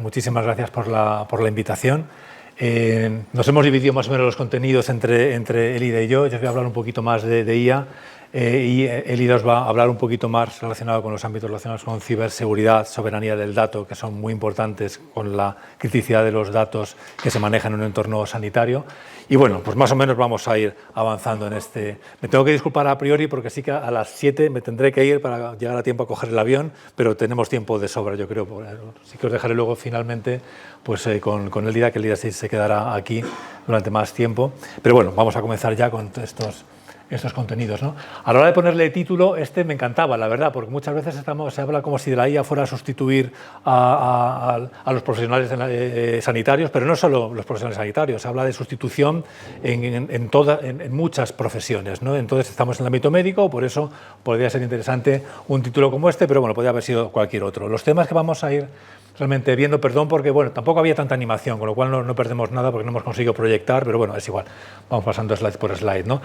muchísimas gracias por la invitación. Nos hemos dividido más o menos los contenidos entre Elida y yo. Yo voy a hablar un poquito más de IA y Elida os va a hablar un poquito más relacionado con los ámbitos relacionados con ciberseguridad, soberanía del dato, que son muy importantes con la criticidad de los datos que se manejan en un entorno sanitario. Y bueno, pues más o menos vamos a ir avanzando en este. Me tengo que disculpar a priori porque sí que a las 7 me tendré que ir para llegar a tiempo a coger el avión, pero tenemos tiempo de sobra, yo creo. Sí que os dejaré luego finalmente pues, con Elida, que Elida sí se quedará aquí durante más tiempo. Pero bueno, vamos a comenzar ya con estos contenidos, ¿no? A la hora de ponerle título, me encantaba, la verdad, porque muchas veces se habla como si de la IA fuera a sustituir a los profesionales sanitarios, pero no solo los profesionales sanitarios, se habla de sustitución en muchas profesiones, ¿no? Entonces estamos en el ámbito médico, por eso podría ser interesante un título como pero bueno, podría haber sido cualquier otro. Los temas que vamos a ir realmente viendo, perdón, porque bueno, tampoco había tanta animación, con lo cual no perdemos nada porque no hemos conseguido proyectar, pero bueno, es igual, vamos pasando slide por slide, ¿no?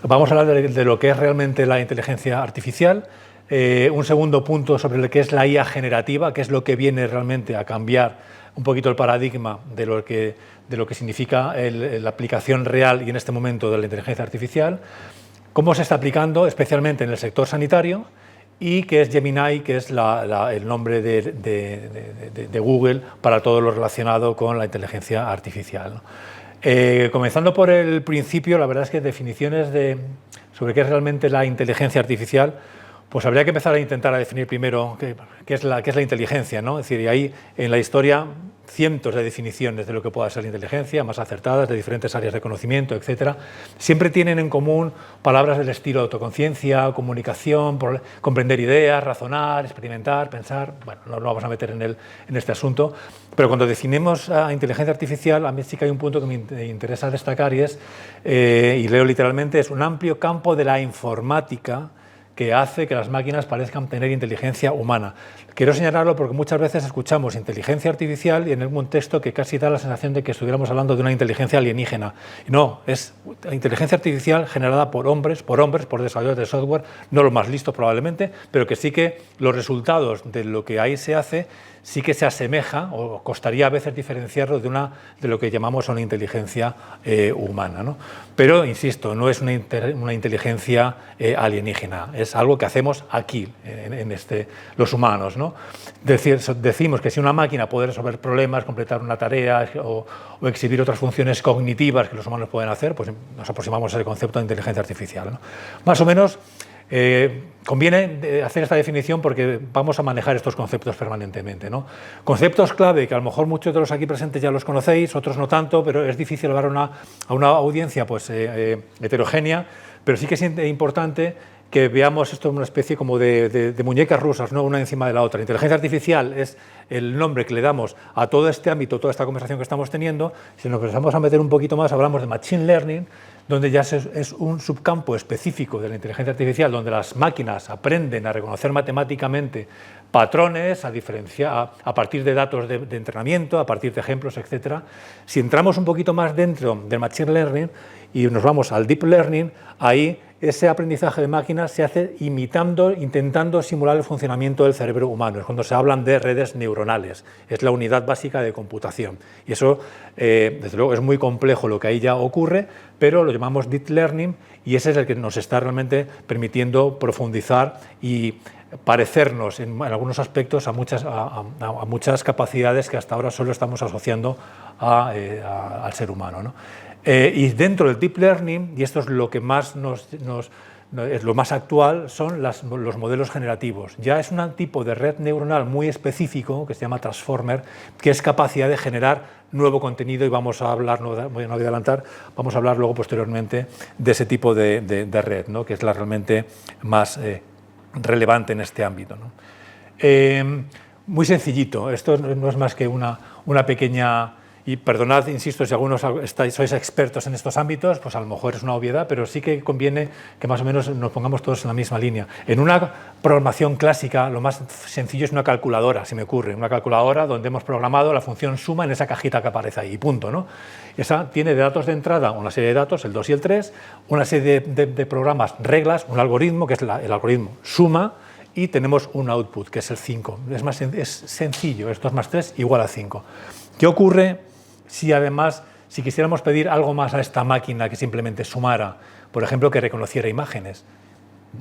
Vamos a hablar de lo que es realmente la inteligencia artificial, un segundo punto sobre lo que es la IA generativa, que es lo que viene realmente a cambiar un poquito el paradigma de lo que significa la aplicación real y en este momento de la inteligencia artificial, cómo se está aplicando especialmente en el sector sanitario, y que es Gemini, que es el nombre de Google para todo lo relacionado con la inteligencia artificial, ¿no? Comenzando por el principio, la verdad es que definiciones sobre qué es realmente la inteligencia artificial, pues habría que empezar a intentar definir primero qué es la inteligencia, ¿no? Es decir, y ahí en la historia cientos de definiciones de lo que pueda ser la inteligencia, más acertadas, de diferentes áreas de conocimiento, etcétera. Siempre tienen en común palabras del estilo autoconciencia, comunicación, comprender ideas, razonar, experimentar, pensar. Bueno, no lo vamos a meter en este asunto, pero cuando definimos a inteligencia artificial, a mí sí que hay un punto que me interesa destacar y y leo literalmente, es un amplio campo de la informática que hace que las máquinas parezcan tener inteligencia humana. Quiero señalarlo porque muchas veces escuchamos inteligencia artificial y en un contexto que casi da la sensación de que estuviéramos hablando de una inteligencia alienígena. No, es inteligencia artificial generada por hombres, por desarrolladores de software, no los más listos probablemente, pero que sí que los resultados de lo que ahí se hace sí que se asemeja, o costaría a veces diferenciarlo de lo que llamamos una inteligencia humana, ¿no? Pero, insisto, no es una inteligencia alienígena, es algo que hacemos aquí, los humanos, ¿no? Decimos que si una máquina puede resolver problemas, completar una tarea o exhibir otras funciones cognitivas que los humanos pueden hacer, pues nos aproximamos al concepto de inteligencia artificial, ¿no? Más o menos, conviene hacer esta definición porque vamos a manejar estos conceptos permanentemente, ¿no? Conceptos clave que a lo mejor muchos de los aquí presentes ya los conocéis, otros no tanto, pero es difícil hablar a una audiencia pues, heterogénea, pero sí que es importante que veamos esto como una especie como de muñecas rusas, ¿no? Una encima de la otra. Inteligencia artificial es el nombre que le damos a todo este ámbito, toda esta conversación que estamos teniendo. Si nos empezamos a meter un poquito más, hablamos de Machine Learning, donde ya es un subcampo específico de la inteligencia artificial, donde las máquinas aprenden a reconocer matemáticamente patrones, a diferenciar a partir de datos de entrenamiento, a partir de ejemplos, etc. Si entramos un poquito más dentro del Machine Learning y nos vamos al Deep Learning, ahí ese aprendizaje de máquinas se hace intentando simular el funcionamiento del cerebro humano. Es cuando se hablan de redes neuronales, es la unidad básica de computación. Y eso, desde luego, es muy complejo lo que ahí ya ocurre, pero lo llamamos Deep Learning y ese es el que nos está realmente permitiendo profundizar y parecernos en algunos aspectos a muchas capacidades que hasta ahora solo estamos asociando al ser humano, ¿no? Y dentro del Deep Learning, y esto es lo que más es lo más actual, son los modelos generativos. Ya es un tipo de red neuronal muy específico, que se llama Transformer, que es capacidad de generar nuevo contenido y vamos a hablar, no voy a adelantar, vamos a hablar luego posteriormente de ese tipo de red, ¿no? Que es la realmente más relevante en este ámbito, ¿no? Muy sencillito, esto no es más que una pequeña. Y perdonad, insisto, si algunos sois expertos en estos ámbitos, pues a lo mejor es una obviedad, pero sí que conviene que más o menos nos pongamos todos en la misma línea. En una programación clásica, lo más sencillo es una calculadora, se me ocurre, una calculadora donde hemos programado la función suma en esa cajita que aparece ahí, punto, ¿no? Esa tiene de datos de entrada una serie de datos, el 2 y el 3, una serie de programas, reglas, un algoritmo, que es el algoritmo suma, y tenemos un output, que es el 5. Es sencillo, es 2 más 3 igual a 5. ¿Qué ocurre si además, si quisiéramos pedir algo más a esta máquina que simplemente sumara? Por ejemplo, que reconociera imágenes,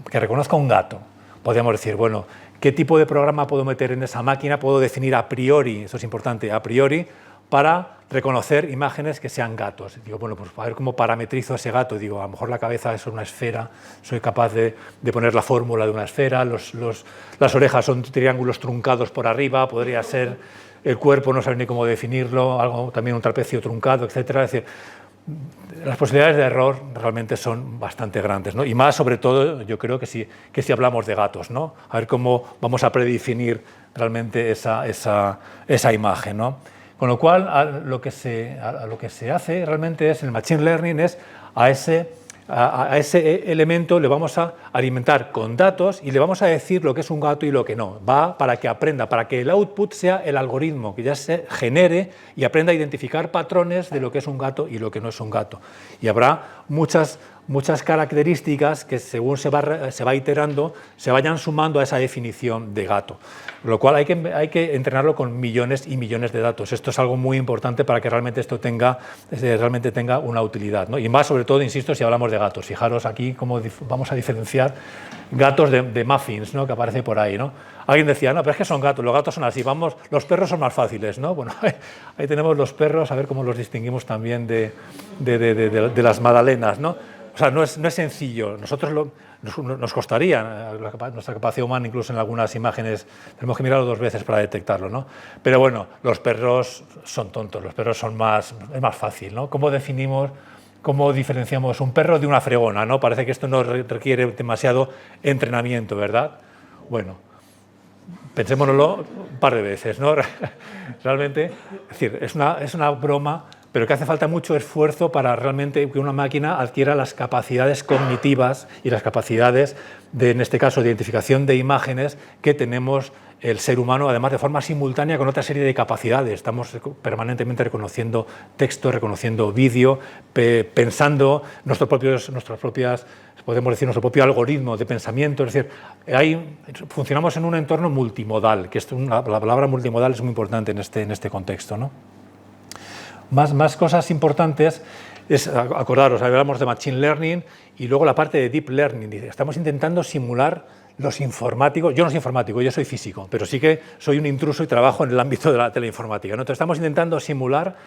que reconozca un gato. Podríamos decir, bueno, ¿qué tipo de programa puedo meter en esa máquina? Puedo definir a priori, eso es importante, a priori, para reconocer imágenes que sean gatos. Digo, bueno, pues a ver cómo parametrizo ese gato. Digo, a lo mejor la cabeza es una esfera, soy capaz de poner la fórmula de una esfera, las orejas son triángulos truncados por arriba, podría ser el cuerpo, no sé ni cómo definirlo, algo, también un trapecio truncado, etcétera. Es decir, las posibilidades de error realmente son bastante grandes, ¿no? Y más, sobre todo, yo creo que si hablamos de gatos, ¿no? A ver cómo vamos a predefinir realmente esa imagen, ¿no? Con lo cual, lo que se hace realmente es, en el Machine Learning, es a ese elemento le vamos a alimentar con datos y le vamos a decir lo que es un gato y lo que no. Va para que aprenda, para que el output sea el algoritmo, que ya se genere y aprenda a identificar patrones de lo que es un gato y lo que no es un gato. Y habrá muchas características que, según se va iterando, se vayan sumando a esa definición de gato. Lo cual hay que entrenarlo con millones y millones de datos. Esto es algo muy importante para que realmente esto tenga una utilidad, ¿no? Y más, sobre todo, insisto, si hablamos de gatos. Fijaros aquí cómo vamos a diferenciar gatos de muffins, ¿no? Que aparece por ahí, ¿no? Alguien decía, no, pero es que son gatos, los gatos son así, los perros son más fáciles, ¿no? Bueno, ahí tenemos los perros, a ver cómo los distinguimos también de las magdalenas, ¿no? O sea, no es sencillo. Nos costaría, nuestra capacidad humana, incluso en algunas imágenes, tenemos que mirarlo 2 veces para detectarlo, ¿no? Pero bueno, los perros son tontos, los perros es más fácil, ¿no? ¿Cómo diferenciamos un perro de una fregona, ¿no? Parece que esto no requiere demasiado entrenamiento, ¿verdad? Bueno, pensémonoslo un par de veces, ¿no? Realmente, es decir, es una broma, pero que hace falta mucho esfuerzo para realmente que una máquina adquiera las capacidades cognitivas y las capacidades en este caso, de identificación de imágenes que tenemos el ser humano, además de forma simultánea con otra serie de capacidades. Estamos permanentemente reconociendo texto, reconociendo vídeo, pensando nuestro propio algoritmo de pensamiento. Es decir, funcionamos en un entorno multimodal, que la palabra multimodal es muy importante en este contexto, ¿no? Más cosas importantes es, acordaros, hablamos de Machine Learning y luego la parte de Deep Learning. Estamos intentando simular los informáticos. Yo no soy informático, yo soy físico, pero sí que soy un intruso y trabajo en el ámbito de la informática, ¿no? Entonces estamos intentando simular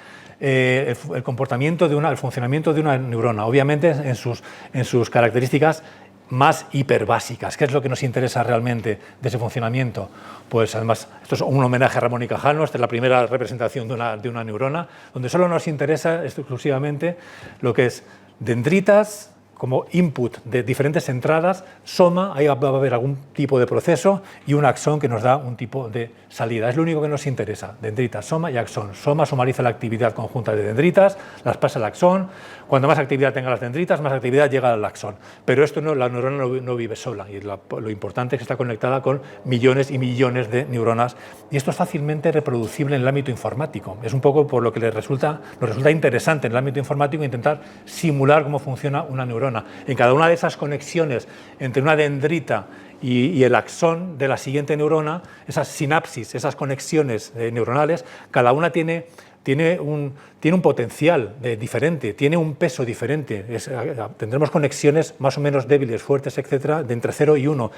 el comportamiento el funcionamiento de una neurona, obviamente en sus características más hiperbásicas. ¿Qué es lo que nos interesa realmente de ese funcionamiento? Pues además, esto es un homenaje a Ramón y Cajal, esta es la primera representación de una neurona, donde solo nos interesa exclusivamente lo que es dendritas como input de diferentes entradas, soma, ahí va a haber algún tipo de proceso y un axón que nos da un tipo de salida. Es lo único que nos interesa, dendritas, soma y axón. Soma sumariza la actividad conjunta de dendritas, las pasa al axón. Cuando más actividad tenga las dendritas, más actividad llega al axón. Pero esto la neurona no vive sola y lo importante es que está conectada con millones y millones de neuronas y esto es fácilmente reproducible en el ámbito informático. Es un poco por lo que nos resulta interesante en el ámbito informático intentar simular cómo funciona una neurona. En cada una de esas conexiones entre una dendrita y el axón de la siguiente neurona, esas sinapsis, esas conexiones neuronales, cada una tiene un potencial diferente, tiene un peso diferente. Tendremos conexiones más o menos débiles, fuertes, etcétera, de entre 0 y 1.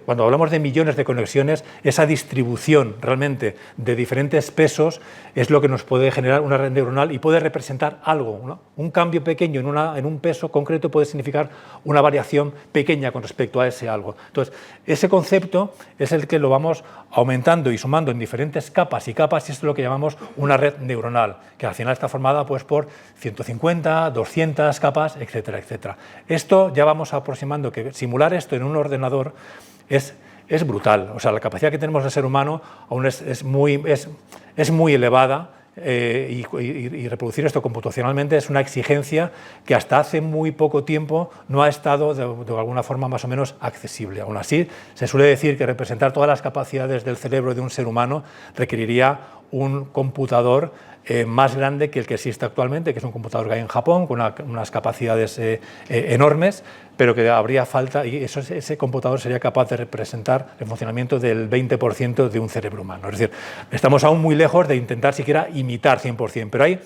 Cuando hablamos de millones de conexiones, esa distribución realmente de diferentes pesos es lo que nos puede generar una red neuronal y puede representar algo, ¿no? Un cambio pequeño en un peso concreto puede significar una variación pequeña con respecto a ese algo. Entonces, ese concepto es el que lo vamos aumentando y sumando en diferentes capas y esto es lo que llamamos una red neuronal, que al final está formada pues, por 150, 200 capas, etcétera, etcétera. Esto ya vamos aproximando que simular esto en un ordenador es brutal. O sea, la capacidad que tenemos del ser humano aún es muy elevada. Y reproducir esto computacionalmente es una exigencia que hasta hace muy poco tiempo no ha estado de alguna forma más o menos accesible. Aún así, se suele decir que representar todas las capacidades del cerebro de un ser humano requeriría un computador más grande que el que existe actualmente, que es un computador que hay en Japón, con unas capacidades enormes, pero que habría falta, y ese computador sería capaz de representar el funcionamiento del 20% de un cerebro humano. Es decir, estamos aún muy lejos de intentar siquiera imitar 100%, pero hay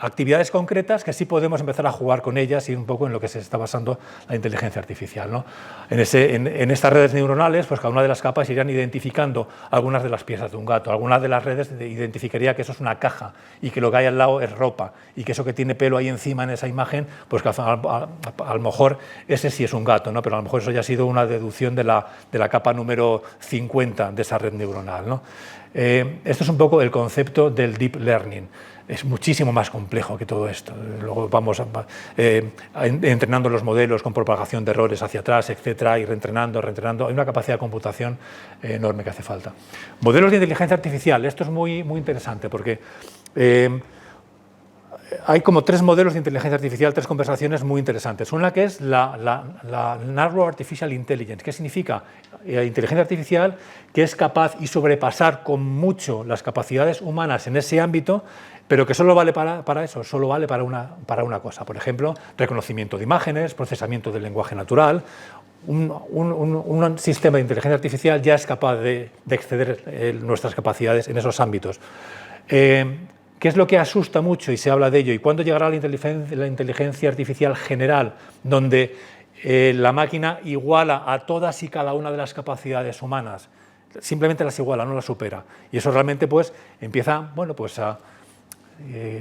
actividades concretas que sí podemos empezar a jugar con ellas y un poco en lo que se está basando la inteligencia artificial, ¿no? En estas redes neuronales, pues cada una de las capas irían identificando algunas de las piezas de un gato. Algunas de las redes identificaría que eso es una caja y que lo que hay al lado es ropa y que eso que tiene pelo ahí encima en esa imagen, pues que a lo mejor ese sí es un gato, ¿no? Pero a lo mejor eso ya ha sido una deducción de la capa número 50 de esa red neuronal, ¿no? Esto es un poco el concepto del deep learning. Es muchísimo más complejo que todo esto. Luego vamos entrenando los modelos con propagación de errores hacia atrás, etcétera, y reentrenando. Hay una capacidad de computación enorme que hace falta. Modelos de inteligencia artificial. Esto es muy interesante porque hay como 3 modelos de inteligencia artificial, 3 conversaciones muy interesantes. Una que es la Narrow Artificial Intelligence. ¿Qué significa? Inteligencia artificial que es capaz y sobrepasar con mucho las capacidades humanas en ese ámbito, pero que solo vale para eso, solo vale para una cosa. Por ejemplo, reconocimiento de imágenes, procesamiento del lenguaje natural. Un sistema de inteligencia artificial ya es capaz de exceder nuestras capacidades en esos ámbitos. ¿Qué es lo que asusta mucho y se habla de ello? ¿Y cuándo llegará la inteligencia artificial general, donde la máquina iguala a todas y cada una de las capacidades humanas? Simplemente las iguala, no las supera. Y eso realmente pues empieza, bueno, pues a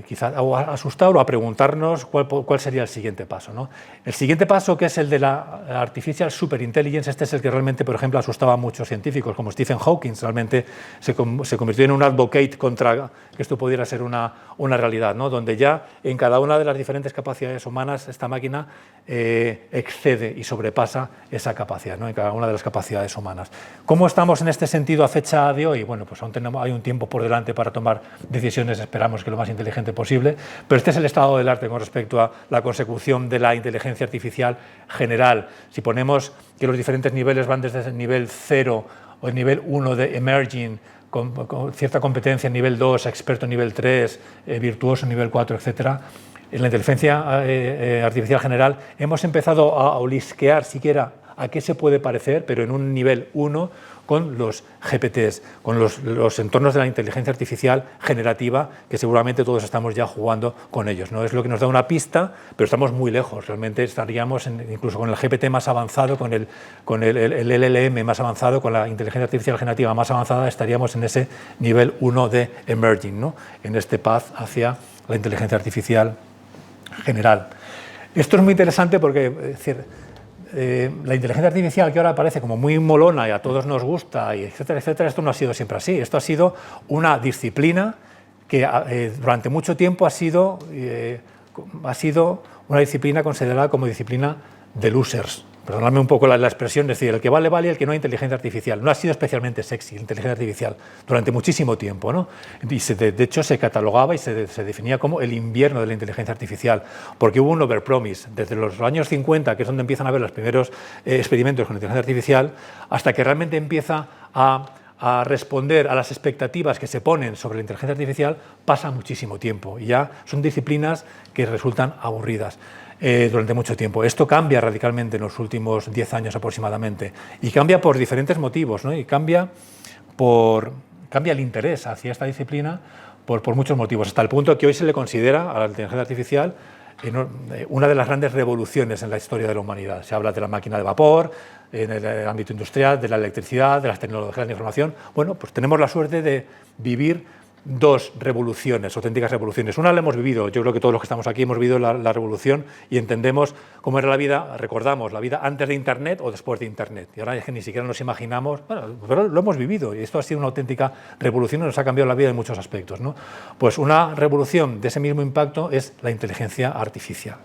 quizá a asustar o a preguntarnos cuál sería el siguiente paso, ¿no? El siguiente paso, que es el de la Artificial Superintelligence, este es el que realmente, por ejemplo, asustaba a muchos científicos, como Stephen Hawking. Realmente se convirtió en un advocate contra que esto pudiera ser una realidad, ¿no? Donde ya en cada una de las diferentes capacidades humanas esta máquina excede y sobrepasa esa capacidad, ¿no? En cada una de las capacidades humanas. ¿Cómo estamos en este sentido a fecha de hoy? Bueno, pues aún hay un tiempo por delante para tomar decisiones, esperamos que lo más inteligente posible, pero este es el estado del arte con respecto a la consecución de la inteligencia artificial general. Si ponemos que los diferentes niveles van desde el nivel 0 o el nivel 1 de emerging, con cierta competencia, nivel 2, experto nivel 3, virtuoso nivel 4, etcétera, en la inteligencia artificial general hemos empezado a olisquear siquiera a qué se puede parecer, pero en un nivel 1, con los GPTs, con los entornos de la inteligencia artificial generativa, que seguramente todos estamos ya jugando con ellos, ¿no? Es lo que nos da una pista, pero estamos muy lejos. Realmente estaríamos incluso con el GPT más avanzado, con el LLM más avanzado, con la inteligencia artificial generativa más avanzada, estaríamos en ese nivel 1 de emerging, ¿no? En este path hacia la inteligencia artificial general. Esto es muy interesante porque, es decir, la inteligencia artificial, que ahora parece como muy molona y a todos nos gusta, y etcétera, etcétera, esto no ha sido siempre así. Esto ha sido una disciplina que durante mucho tiempo ha sido una disciplina considerada como disciplina de losers. Perdonadme un poco la expresión, es decir, el que vale, vale, y el que no hay inteligencia artificial. No ha sido especialmente sexy la inteligencia artificial durante muchísimo tiempo, ¿no? Y de hecho se catalogaba y se definía como el invierno de la inteligencia artificial, porque hubo un overpromise desde los años 50, que es donde empiezan a haber los primeros experimentos con inteligencia artificial, hasta que realmente empieza a responder a las expectativas que se ponen sobre la inteligencia artificial, pasa muchísimo tiempo y ya son disciplinas que resultan aburridas. Durante mucho tiempo. Esto cambia radicalmente en los últimos 10 años aproximadamente, y cambia por diferentes motivos, ¿no? Y cambia el interés hacia esta disciplina por muchos motivos, hasta el punto que hoy se le considera a la inteligencia artificial una de las grandes revoluciones en la historia de la humanidad. Se habla de la máquina de vapor, en el ámbito industrial, de la electricidad, de las tecnologías de la información. Bueno, pues tenemos la suerte de vivir 2 revoluciones, auténticas revoluciones. Una la hemos vivido, yo creo que todos los que estamos aquí hemos vivido la revolución y entendemos cómo era la vida, recordamos la vida antes de Internet o después de Internet. Y ahora es que ni siquiera nos imaginamos, bueno, pero lo hemos vivido y esto ha sido una auténtica revolución y nos ha cambiado la vida en muchos aspectos, ¿no? Pues una revolución de ese mismo impacto es la inteligencia artificial.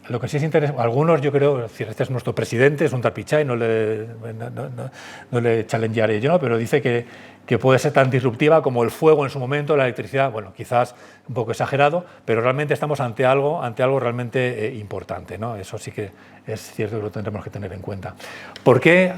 Lo que sí es interesante, algunos, yo creo, este es nuestro presidente, es un tal Pichai, no le challengearé yo, ¿no? Pero dice que puede ser tan disruptiva como el fuego en su momento, la electricidad. Bueno, quizás un poco exagerado, pero realmente estamos ante algo realmente importante, ¿no? Eso sí que es cierto que lo tendremos que tener en cuenta. ¿Por qué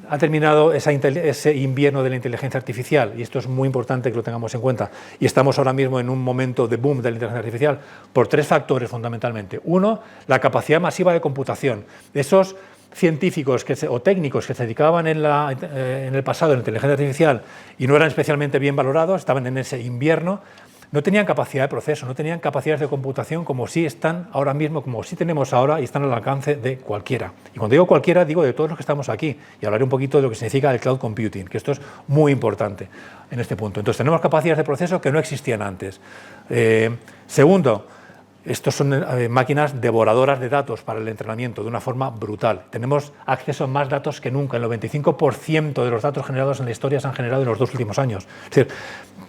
ha terminado ese invierno de la inteligencia artificial, y esto es muy importante que lo tengamos en cuenta, y estamos ahora mismo en un momento de boom de la inteligencia artificial por 3 factores fundamentalmente. Uno, la capacidad masiva de computación. Esos científicos o técnicos que se dedicaban en el pasado a la inteligencia artificial y no eran especialmente bien valorados, estaban en ese invierno, no tenían capacidad de proceso, no tenían capacidades de computación como sí están ahora mismo, como sí tenemos ahora y están al alcance de cualquiera. Y cuando digo cualquiera, digo de todos los que estamos aquí. Y hablaré un poquito de lo que significa el cloud computing, que esto es muy importante en este punto. Entonces, tenemos capacidades de proceso que no existían antes. Segundo, estos son máquinas devoradoras de datos para el entrenamiento de una forma brutal. Tenemos acceso a más datos que nunca. El 95% de los datos generados en la historia se han generado en los 2 últimos años. Es decir,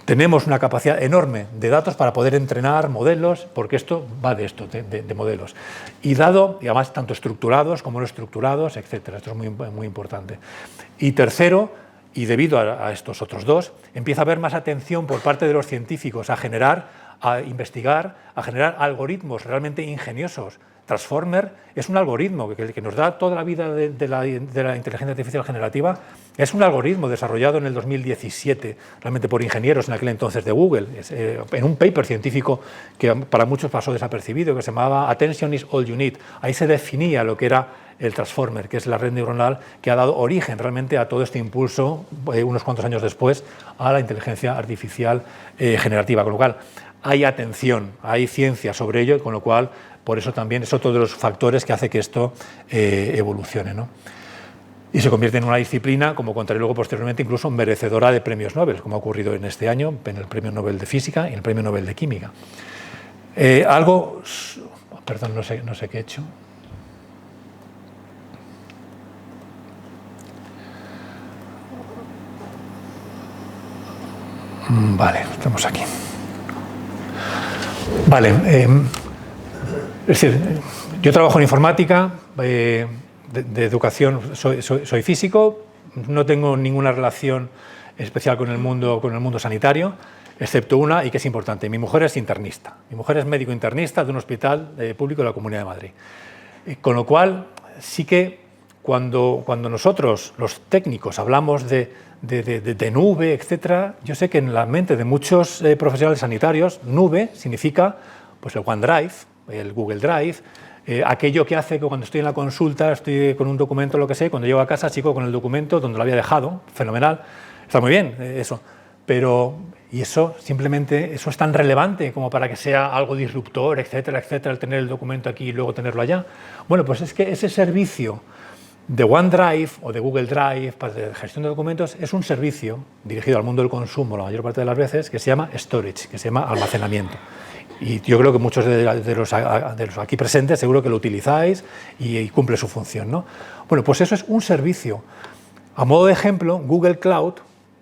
tenemos una capacidad enorme de datos para poder entrenar modelos, porque esto va de esto, de modelos. Y dado, y además, tanto estructurados como no estructurados, etc. Esto es muy, muy importante. Y tercero, y debido a estos otros dos, empieza a haber más atención por parte de los científicos a investigar, a generar algoritmos realmente ingeniosos. Transformer es un algoritmo que nos da toda la vida de la inteligencia artificial generativa. Es un algoritmo desarrollado en el 2017, realmente por ingenieros en aquel entonces de Google, en un paper científico que para muchos pasó desapercibido, que se llamaba Attention is all you need. Ahí se definía lo que era el Transformer, que es la red neuronal que ha dado origen realmente a todo este impulso, unos cuantos años después, a la inteligencia artificial generativa. Con lo cual, hay atención, hay ciencia sobre ello, con lo cual, por eso también es otro de los factores que hace que esto evolucione, ¿no? Y se convierte en una disciplina, como contaré luego posteriormente, incluso merecedora de premios Nobel, como ha ocurrido en este año, en el Premio Nobel de Física y el Premio Nobel de Química. Perdón, no sé qué he hecho. Vale, estamos aquí. Vale, es decir, yo trabajo en informática, de educación, soy físico, no tengo ninguna relación especial con el mundo sanitario, excepto una, y que es importante. Mi mujer es internista, mi mujer es médico internista de un hospital público de la Comunidad de Madrid. Con lo cual, sí que cuando nosotros, los técnicos, hablamos de nube, etcétera, yo sé que en la mente de muchos profesionales sanitarios, nube significa pues el OneDrive, el Google Drive, aquello que hace que cuando estoy en la consulta, estoy con un documento, lo que sé, cuando llego a casa sigo con el documento donde lo había dejado, fenomenal, está muy bien eso, pero y eso simplemente, eso es tan relevante como para que sea algo disruptor, etcétera, etcétera, el tener el documento aquí y luego tenerlo allá. Bueno, pues es que ese servicio de OneDrive o de Google Drive para la gestión de documentos es un servicio dirigido al mundo del consumo la mayor parte de las veces que se llama storage, que se llama almacenamiento. Y yo creo que muchos de los aquí presentes seguro que lo utilizáis y cumple su función, ¿no? Bueno, pues eso es un servicio. A modo de ejemplo, Google Cloud,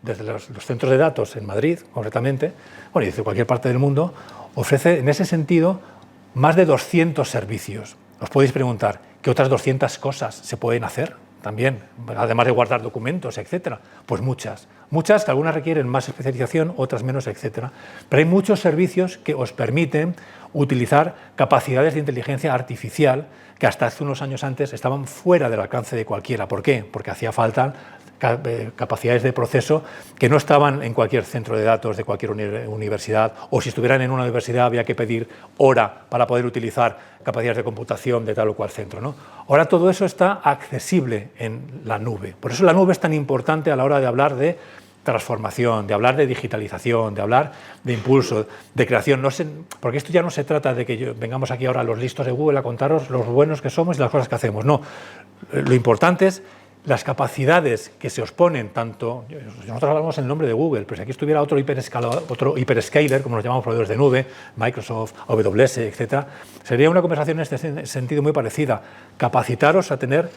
desde los centros de datos en Madrid, concretamente, bueno, y desde cualquier parte del mundo, ofrece en ese sentido más de 200 servicios. Os podéis preguntar, ¿qué otras 200 cosas se pueden hacer también, además de guardar documentos, etcétera? Pues muchas, que algunas requieren más especialización, otras menos, etcétera. Pero hay muchos servicios que os permiten utilizar capacidades de inteligencia artificial que hasta hace unos años antes estaban fuera del alcance de cualquiera. ¿Por qué? Porque hacía falta capacidades de proceso que no estaban en cualquier centro de datos de cualquier universidad, o si estuvieran en una universidad había que pedir hora para poder utilizar capacidades de computación de tal o cual centro, ¿no? Ahora todo eso está accesible en la nube. Por eso la nube es tan importante a la hora de hablar de transformación, de hablar de digitalización, de hablar de impulso, de creación. No sé, porque esto ya no se trata de que vengamos aquí ahora los listos de Google a contaros los buenos que somos y las cosas que hacemos. No, lo importante es las capacidades que se os ponen, tanto, nosotros hablamos en el nombre de Google, pero si aquí estuviera otro hiperscaler, como los llamamos proveedores de nube, Microsoft, AWS, etc., sería una conversación en este sentido muy parecida. Capacitaros a tener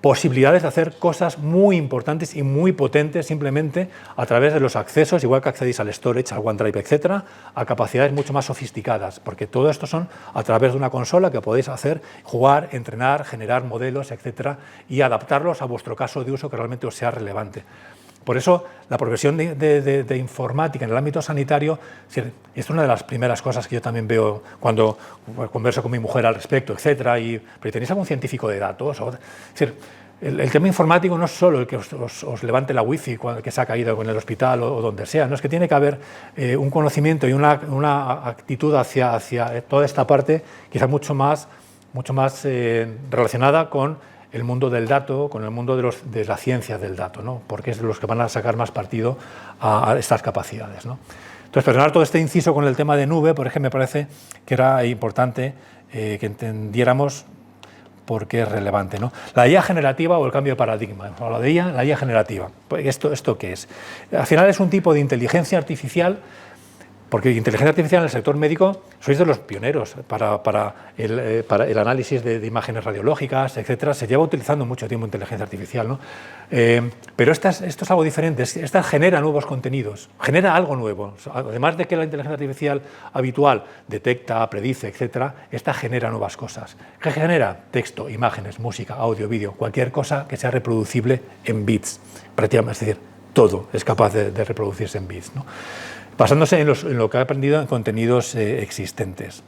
posibilidades de hacer cosas muy importantes y muy potentes simplemente a través de los accesos, igual que accedéis al storage, al OneDrive, etcétera, a capacidades mucho más sofisticadas, porque todo esto son a través de una consola que podéis hacer, jugar, entrenar, generar modelos, etcétera, y adaptarlos a vuestro caso de uso que realmente os sea relevante. Por eso, la profesión de informática en el ámbito sanitario es una de las primeras cosas que yo también veo cuando converso con mi mujer al respecto, etcétera. Pero ¿tenéis algún científico de datos? Es decir, el tema informático no es solo el que os levante la wifi que se ha caído en el hospital o donde sea, no, es que tiene que haber un conocimiento y una actitud hacia toda esta parte quizás mucho más relacionada con el mundo del dato, con el mundo de la ciencia del dato, ¿no? Porque es de los que van a sacar más partido a estas capacidades, ¿no? Entonces, perdonar todo este inciso con el tema de nube, por ejemplo, me parece que era importante que entendiéramos por qué es relevante, ¿no? La IA generativa o el cambio de paradigma. La de IA, la IA generativa. ¿Esto qué es? Al final es un tipo de inteligencia artificial, porque inteligencia artificial en el sector médico sois de los pioneros para el análisis de imágenes radiológicas, etcétera. Se lleva utilizando mucho tiempo inteligencia artificial, ¿no? Pero esto es algo diferente. Esta genera nuevos contenidos, genera algo nuevo. Además de que la inteligencia artificial habitual detecta, predice, etcétera, esta genera nuevas cosas. ¿Qué genera? Texto, imágenes, música, audio, vídeo, cualquier cosa que sea reproducible en bits. Prácticamente, es decir, todo es capaz de reproducirse en bits, ¿no? Basándose en lo que ha aprendido en contenidos existentes.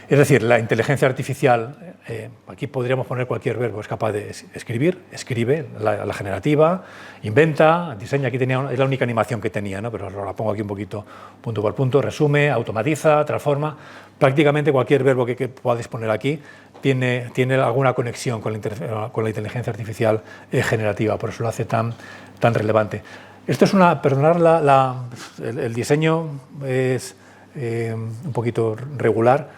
Es decir, la inteligencia artificial, aquí podríamos poner cualquier verbo, es capaz de escribir, escribe, la generativa, inventa, diseña, aquí es la única animación que tenía, ¿no? Pero la pongo aquí un poquito punto por punto, resume, automatiza, transforma, prácticamente cualquier verbo que podáis poner aquí tiene alguna conexión con la inteligencia artificial generativa, por eso lo hace tan relevante. Esto es el diseño es un poquito regular.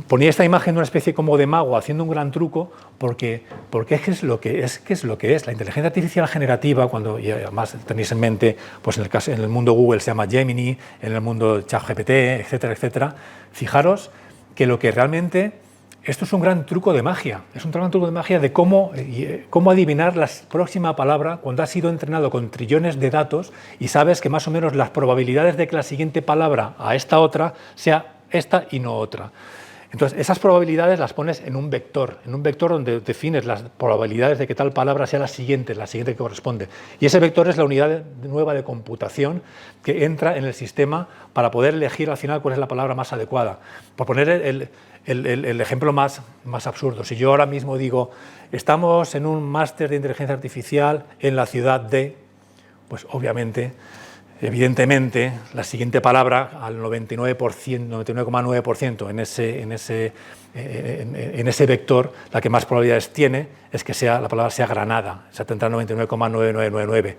Ponía esta imagen de una especie como de mago haciendo un gran truco porque es lo que es. La inteligencia artificial generativa, y además tenéis en mente, pues en el mundo Google se llama Gemini, en el mundo ChatGPT, etcétera, etcétera. Fijaros que lo que realmente... Esto es un gran truco de magia, de cómo adivinar la próxima palabra cuando has sido entrenado con trillones de datos y sabes que más o menos las probabilidades de que la siguiente palabra a esta otra sea esta y no otra. Entonces, esas probabilidades las pones en un vector donde defines las probabilidades de que tal palabra sea la siguiente que corresponde. Y ese vector es la unidad nueva de computación que entra en el sistema para poder elegir al final cuál es la palabra más adecuada. Por poner el ejemplo más absurdo, si yo ahora mismo digo, estamos en un máster de inteligencia artificial en la ciudad de, pues obviamente, evidentemente, la siguiente palabra al 99,9% en ese vector, la que más probabilidades tiene es que la palabra sea Granada. O sea, tendrá 99,9999.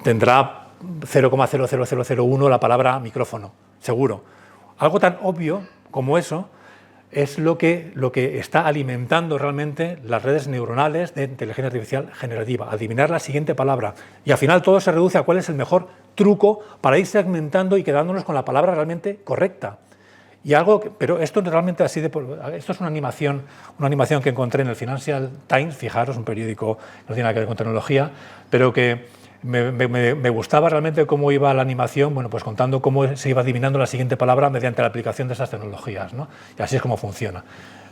Tendrá 0,00001 la palabra micrófono, seguro. Algo tan obvio como eso es lo que está alimentando realmente las redes neuronales de inteligencia artificial generativa, adivinar la siguiente palabra. Y al final todo se reduce a cuál es el mejor truco para ir segmentando y quedándonos con la palabra realmente correcta. Pero esto realmente esto es una animación que encontré en el Financial Times, fijaros, un periódico que no tiene nada que ver con tecnología, pero que me gustaba realmente cómo iba la animación, bueno, pues contando cómo se iba adivinando la siguiente palabra mediante la aplicación de esas tecnologías, ¿no? Y así es como funciona.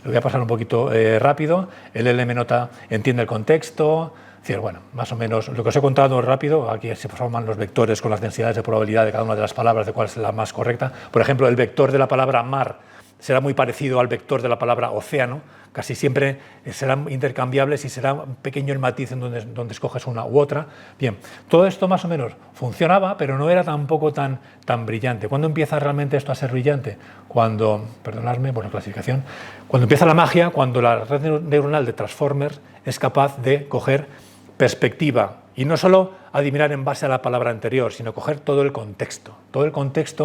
Lo voy a pasar un poquito rápido. El LM-Nota entiende el contexto. Es decir, bueno, más o menos lo que os he contado rápido, aquí se forman los vectores con las densidades de probabilidad de cada una de las palabras, de cuál es la más correcta. Por ejemplo, el vector de la palabra mar será muy parecido al vector de la palabra océano, casi siempre serán intercambiables y será un pequeño el matiz en donde escoges una u otra. Bien, todo esto más o menos funcionaba, pero no era tampoco tan brillante. ¿Cuándo empieza realmente esto a ser brillante? Perdonadme, clasificación, cuando empieza la magia, cuando la red neuronal de Transformers es capaz de coger perspectiva y no solo adivinar en base a la palabra anterior, sino coger todo el contexto.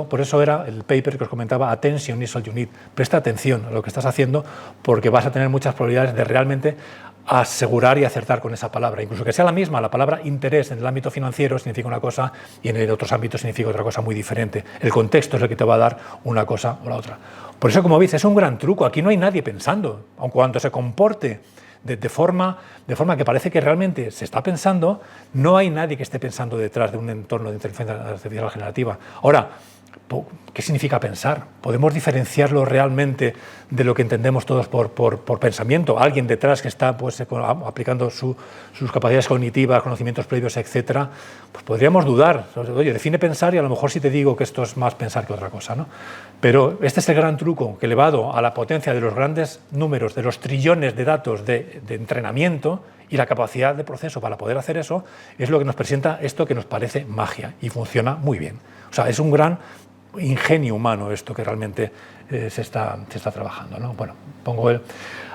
Por eso era el paper que os comentaba, Attention is all you need. Presta atención a lo que estás haciendo porque vas a tener muchas probabilidades de realmente asegurar y acertar con esa palabra. Incluso que sea la misma, la palabra interés en el ámbito financiero significa una cosa y en otros ámbitos significa otra cosa muy diferente. El contexto es el que te va a dar una cosa o la otra. Por eso, como veis, es un gran truco. Aquí no hay nadie pensando, aun cuando se comporte de forma que parece que realmente se está pensando, no hay nadie que esté pensando detrás de un entorno de inteligencia artificial generativa. Ahora, ¿Qué significa pensar? ¿Podemos diferenciarlo realmente de lo que entendemos todos por pensamiento? Alguien detrás que está pues, aplicando sus capacidades cognitivas, conocimientos previos, etcétera, pues podríamos dudar. Oye, define pensar y a lo mejor sí te digo que esto es más pensar que otra cosa, ¿no? Pero este es el gran truco, que elevado a la potencia de los grandes números, de los trillones de datos de entrenamiento y la capacidad de proceso para poder hacer eso, es lo que nos presenta esto que nos parece magia y funciona muy bien. O sea, es un gran ingenio humano esto que realmente se está trabajando, ¿no? Bueno,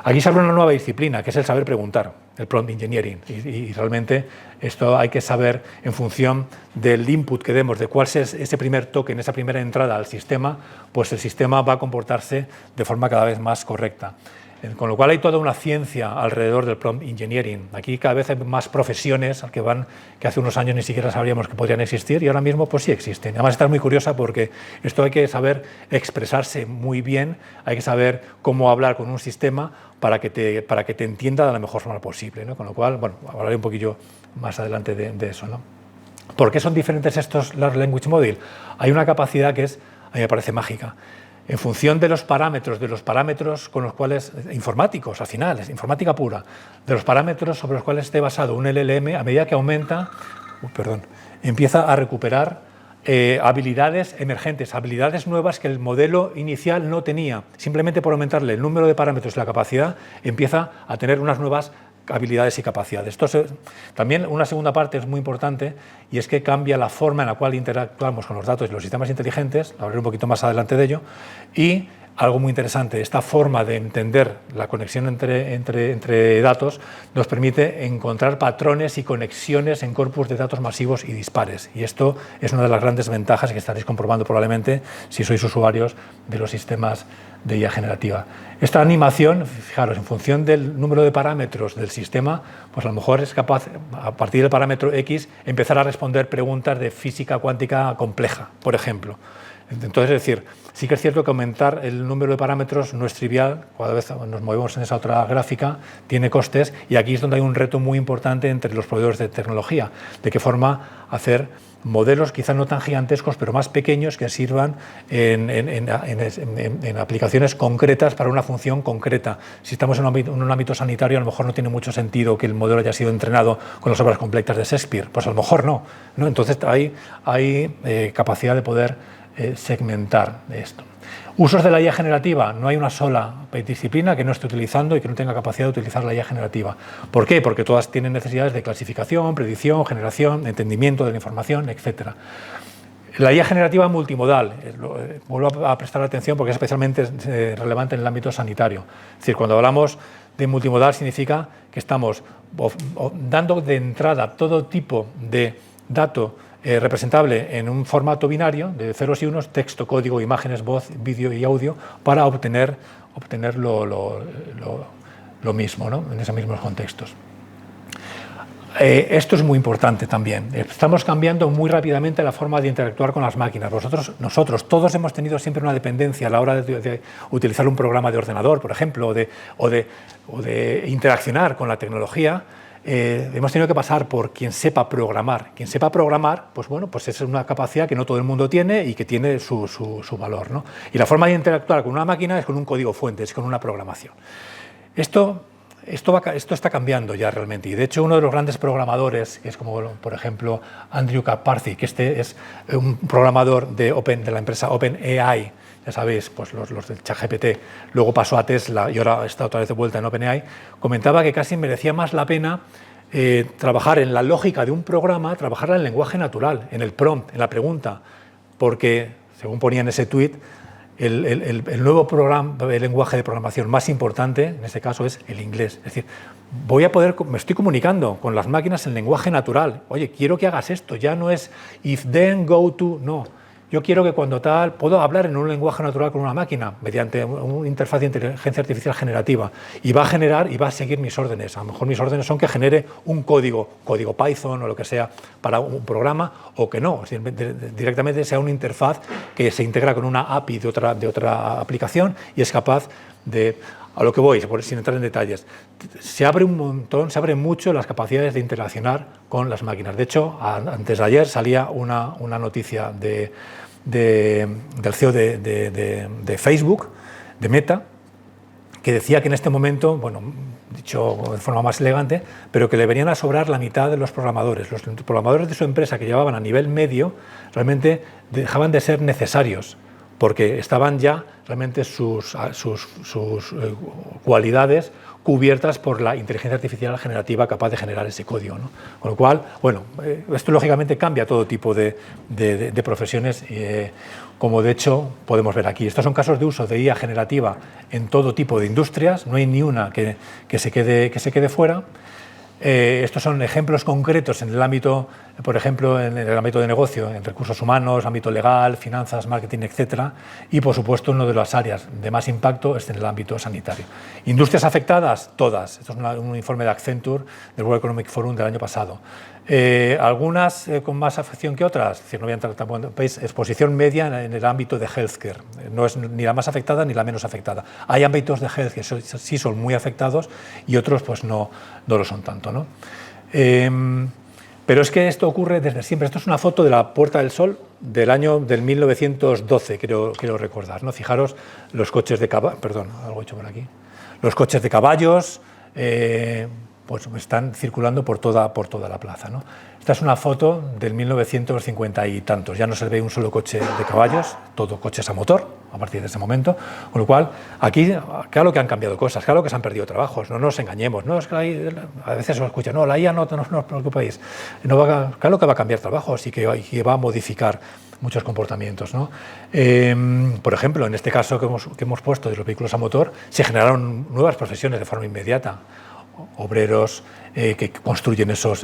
aquí se abre una nueva disciplina, que es el saber preguntar, el prompt engineering, y realmente esto hay que saber en función del input que demos, de cuál es ese primer token, esa primera entrada al sistema, pues el sistema va a comportarse de forma cada vez más correcta. Con lo cual hay toda una ciencia alrededor del prompt engineering. Aquí cada vez hay más profesiones que hace unos años ni siquiera sabríamos que podrían existir y ahora mismo pues sí existen. Además está muy curiosa porque esto hay que saber expresarse muy bien, hay que saber cómo hablar con un sistema para que te entienda de la mejor forma posible, ¿no? Con lo cual, bueno, hablaré un poquillo más adelante de eso, ¿no? ¿Por qué son diferentes estos Large Language Model? Hay una capacidad que a mí me parece mágica. En función de los parámetros con los cuales, informáticos al final, es informática pura, de los parámetros sobre los cuales esté basado un LLM, a medida que aumenta, empieza a recuperar habilidades emergentes, habilidades nuevas que el modelo inicial no tenía. Simplemente por aumentarle el número de parámetros y la capacidad, empieza a tener unas nuevas habilidades y capacidades. También una segunda parte es muy importante y es que cambia la forma en la cual interactuamos con los datos y los sistemas inteligentes, hablaré un poquito más adelante de ello, y algo muy interesante, esta forma de entender la conexión entre datos nos permite encontrar patrones y conexiones en corpus de datos masivos y dispares. Y esto es una de las grandes ventajas que estaréis comprobando probablemente si sois usuarios de los sistemas de IA generativa. Esta animación, fijaros, en función del número de parámetros del sistema, pues a lo mejor es capaz, a partir del parámetro X, empezar a responder preguntas de física cuántica compleja, por ejemplo. Entonces, es decir, sí que es cierto que aumentar el número de parámetros no es trivial, cada vez nos movemos en esa otra gráfica, tiene costes, y aquí es donde hay un reto muy importante entre los proveedores de tecnología, de qué forma hacer modelos quizás no tan gigantescos, pero más pequeños que sirvan en aplicaciones concretas para una función concreta. Si estamos en un ámbito sanitario, a lo mejor no tiene mucho sentido que el modelo haya sido entrenado con las obras completas de Shakespeare, pues a lo mejor no. Entonces hay capacidad de poder segmentar esto. Usos de la IA generativa. No hay una sola disciplina que no esté utilizando y que no tenga capacidad de utilizar la IA generativa. ¿Por qué? Porque todas tienen necesidades de clasificación, predicción, generación, entendimiento de la información, etc. La IA generativa multimodal, vuelvo a prestar atención porque es especialmente relevante en el ámbito sanitario. Es decir, cuando hablamos de multimodal significa que estamos dando de entrada todo tipo de dato representable en un formato binario de ceros y unos, texto, código, imágenes, voz, vídeo y audio, para obtener lo mismo, ¿no? En esos mismos contextos. Esto es muy importante también. Estamos cambiando muy rápidamente la forma de interactuar con las máquinas. Nosotros todos hemos tenido siempre una dependencia a la hora de utilizar un programa de ordenador, por ejemplo, o de interaccionar con la tecnología. Hemos tenido que pasar por quien sepa programar. Quien sepa programar, pues bueno, pues es una capacidad que no todo el mundo tiene y que tiene su valor, ¿no? Y la forma de interactuar con una máquina es con un código fuente, es con una programación. Esto está cambiando ya realmente, y de hecho uno de los grandes programadores, que es como por ejemplo Andrew Karpathy, que este es un programador de la empresa OpenAI, ya sabéis, pues los del ChatGPT, luego pasó a Tesla y ahora está otra vez de vuelta en OpenAI, comentaba que casi merecía más la pena trabajar en la lógica de un programa, trabajar en el lenguaje natural, en el prompt, en la pregunta, porque, según ponía en ese tuit, el nuevo el lenguaje de programación más importante, en este caso, es el inglés. Es decir, me estoy comunicando con las máquinas en lenguaje natural. Oye, quiero que hagas esto, ya no es if then go to, no. Yo quiero que cuando tal, puedo hablar en un lenguaje natural con una máquina mediante una interfaz de inteligencia artificial generativa y va a generar y va a seguir mis órdenes. A lo mejor mis órdenes son que genere un código Python o lo que sea para un programa o que no. Es decir, directamente sea una interfaz que se integra con una API de otra aplicación y es capaz de... A lo que voy, sin entrar en detalles, se abre un montón, se abren mucho las capacidades de interaccionar con las máquinas. De hecho, antes de ayer salía una noticia de del CEO de Facebook, de Meta, que decía que en este momento, bueno, dicho de forma más elegante, pero que le venían a sobrar la mitad de los programadores. Los programadores de su empresa que llevaban a nivel medio realmente dejaban de ser necesarios, porque estaban ya realmente sus cualidades cubiertas por la inteligencia artificial generativa capaz de generar ese código, ¿no? Con lo cual, bueno, esto lógicamente cambia todo tipo de profesiones, como de hecho podemos ver aquí. Estos son casos de uso de IA generativa en todo tipo de industrias, no hay ni una que se quede fuera. Estos son ejemplos concretos en el ámbito, por ejemplo, en el ámbito de negocio, en recursos humanos, ámbito legal, finanzas, marketing, etcétera. Y, por supuesto, una de las áreas de más impacto es en el ámbito sanitario. ¿Industrias afectadas? Todas. Esto es un informe de Accenture del World Economic Forum del año pasado. Algunas con más afección que otras, es decir, no voy a entrar tampoco en país, exposición media en el ámbito de healthcare, no es ni la más afectada ni la menos afectada. Hay ámbitos de health que sí son muy afectados y otros pues no lo son tanto, ¿no? Pero es que esto ocurre desde siempre. Esto es una foto de la Puerta del Sol del 1912, quiero recordar, ¿no? Fijaros los coches de caballos, perdón, algo he hecho por aquí, los coches de caballos, pues están circulando por toda la plaza, ¿no? Esta es una foto del 1950 y tantos, ya no se ve un solo coche de caballos, todo coches a motor a partir de ese momento, con lo cual aquí claro que han cambiado cosas, claro que se han perdido trabajos, no nos engañemos, no es que a veces se escucha, no, la IA no os preocupéis, claro que va a cambiar trabajos y que va a modificar muchos comportamientos, ¿no? Por ejemplo, en este caso que hemos puesto de los vehículos a motor, se generaron nuevas profesiones de forma inmediata. Obreros que construyen esos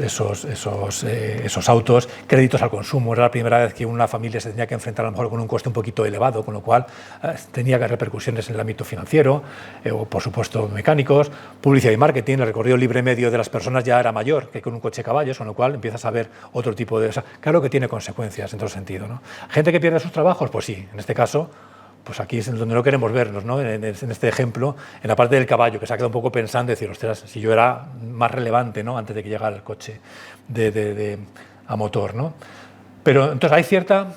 autos, créditos al consumo. Era la primera vez que una familia se tenía que enfrentar a lo mejor con un coste un poquito elevado, con lo cual tenía repercusiones en el ámbito financiero, o por supuesto mecánicos, publicidad y marketing. El recorrido libre medio de las personas ya era mayor que con un coche de caballos, con lo cual empiezas a ver otro tipo de... O sea, claro que tiene consecuencias en todo sentido, ¿no? ¿Gente que pierde sus trabajos? Pues sí, en este caso... Pues aquí es donde no queremos vernos, ¿no? En este ejemplo, en la parte del caballo, que se ha quedado un poco pensando y decir, ostras, si yo era más relevante, ¿no? Antes de que llegara el coche a motor, ¿no? Pero entonces hay cierta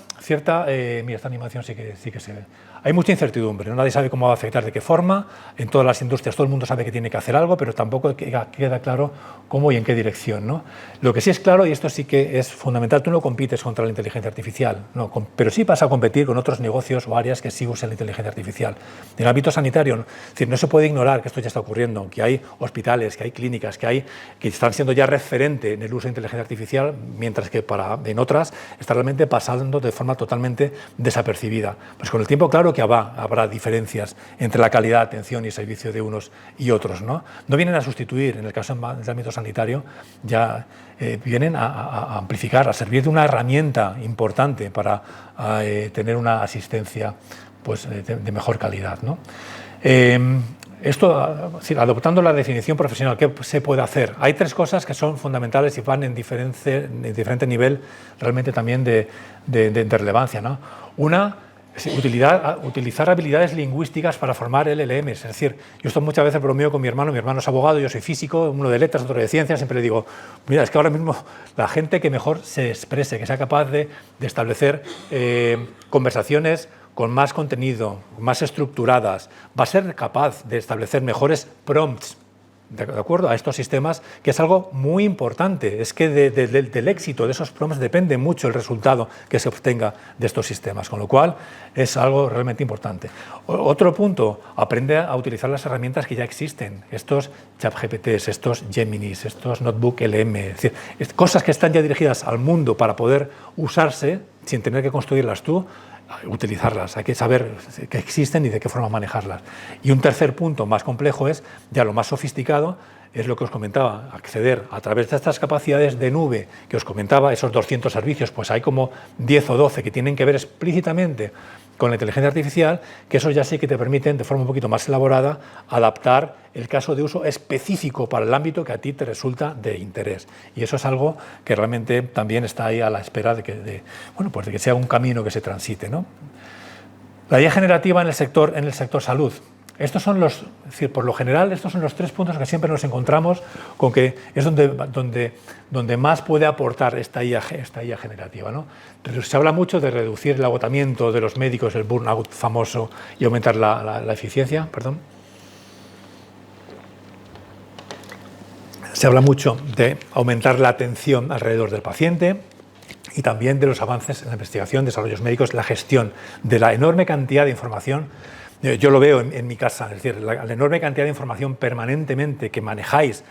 mira, esta animación sí que se ve. Hay mucha incertidumbre, ¿no? Nadie sabe cómo va a afectar, de qué forma. En todas las industrias todo el mundo sabe que tiene que hacer algo, pero tampoco queda claro cómo y en qué dirección, ¿no? Lo que sí es claro, y esto sí que es fundamental, tú no compites contra la inteligencia artificial, no, pero sí vas a competir con otros negocios o áreas que sí usan la inteligencia artificial. En el ámbito sanitario, es decir, no se puede ignorar que esto ya está ocurriendo, que hay hospitales, que hay clínicas, que están siendo ya referente en el uso de inteligencia artificial, mientras que en otras está realmente pasando de forma totalmente desapercibida. Pues con el tiempo, claro que habrá diferencias entre la calidad de atención y servicio de unos y otros, ¿no? No vienen a sustituir, en el caso del ámbito sanitario, ya vienen a amplificar, a servir de una herramienta importante para tener una asistencia pues, de mejor calidad, ¿no? Esto, adoptando la definición profesional, ¿qué se puede hacer? Hay tres cosas que son fundamentales y van en diferente nivel realmente también de relevancia, ¿no? Una, utilizar habilidades lingüísticas para formar LLMs. Es decir, yo esto muchas veces bromeo con mi hermano es abogado, yo soy físico, uno de letras, otro de ciencias, siempre le digo, mira, es que ahora mismo la gente que mejor se exprese, que sea capaz de establecer conversaciones con más contenido, más estructuradas, va a ser capaz de establecer mejores prompts, de acuerdo a estos sistemas, que es algo muy importante. Es que del éxito de esos prompts depende mucho el resultado que se obtenga de estos sistemas, con lo cual es algo realmente importante. Otro punto, aprende a utilizar las herramientas que ya existen, estos ChatGPTs, estos Geminis, estos Notebook LM, es decir, cosas que están ya dirigidas al mundo para poder usarse sin tener que construirlas tú, utilizarlas, hay que saber que existen y de qué forma manejarlas. Y un tercer punto más complejo es, ya lo más sofisticado, es lo que os comentaba, acceder a través de estas capacidades de nube que os comentaba, esos 200 servicios, pues hay como 10 o 12 que tienen que ver explícitamente con la inteligencia artificial, que eso ya sí que te permiten, de forma un poquito más elaborada, adaptar el caso de uso específico para el ámbito que a ti te resulta de interés. Y eso es algo que realmente también está ahí a la espera de que sea un camino que se transite, ¿no? La IA generativa en el sector salud. estos son los, es decir, por lo general, estos son los 3 puntos que siempre nos encontramos con que es donde más puede aportar esta IA generativa, ¿no? Se habla mucho de reducir el agotamiento de los médicos, el burnout famoso, y aumentar la eficiencia. Perdón. Se habla mucho de aumentar la atención alrededor del paciente y también de los avances en la investigación, desarrollos médicos, la gestión de la enorme cantidad de información. Yo lo veo en mi casa, es decir, la enorme cantidad de información permanentemente que manejáis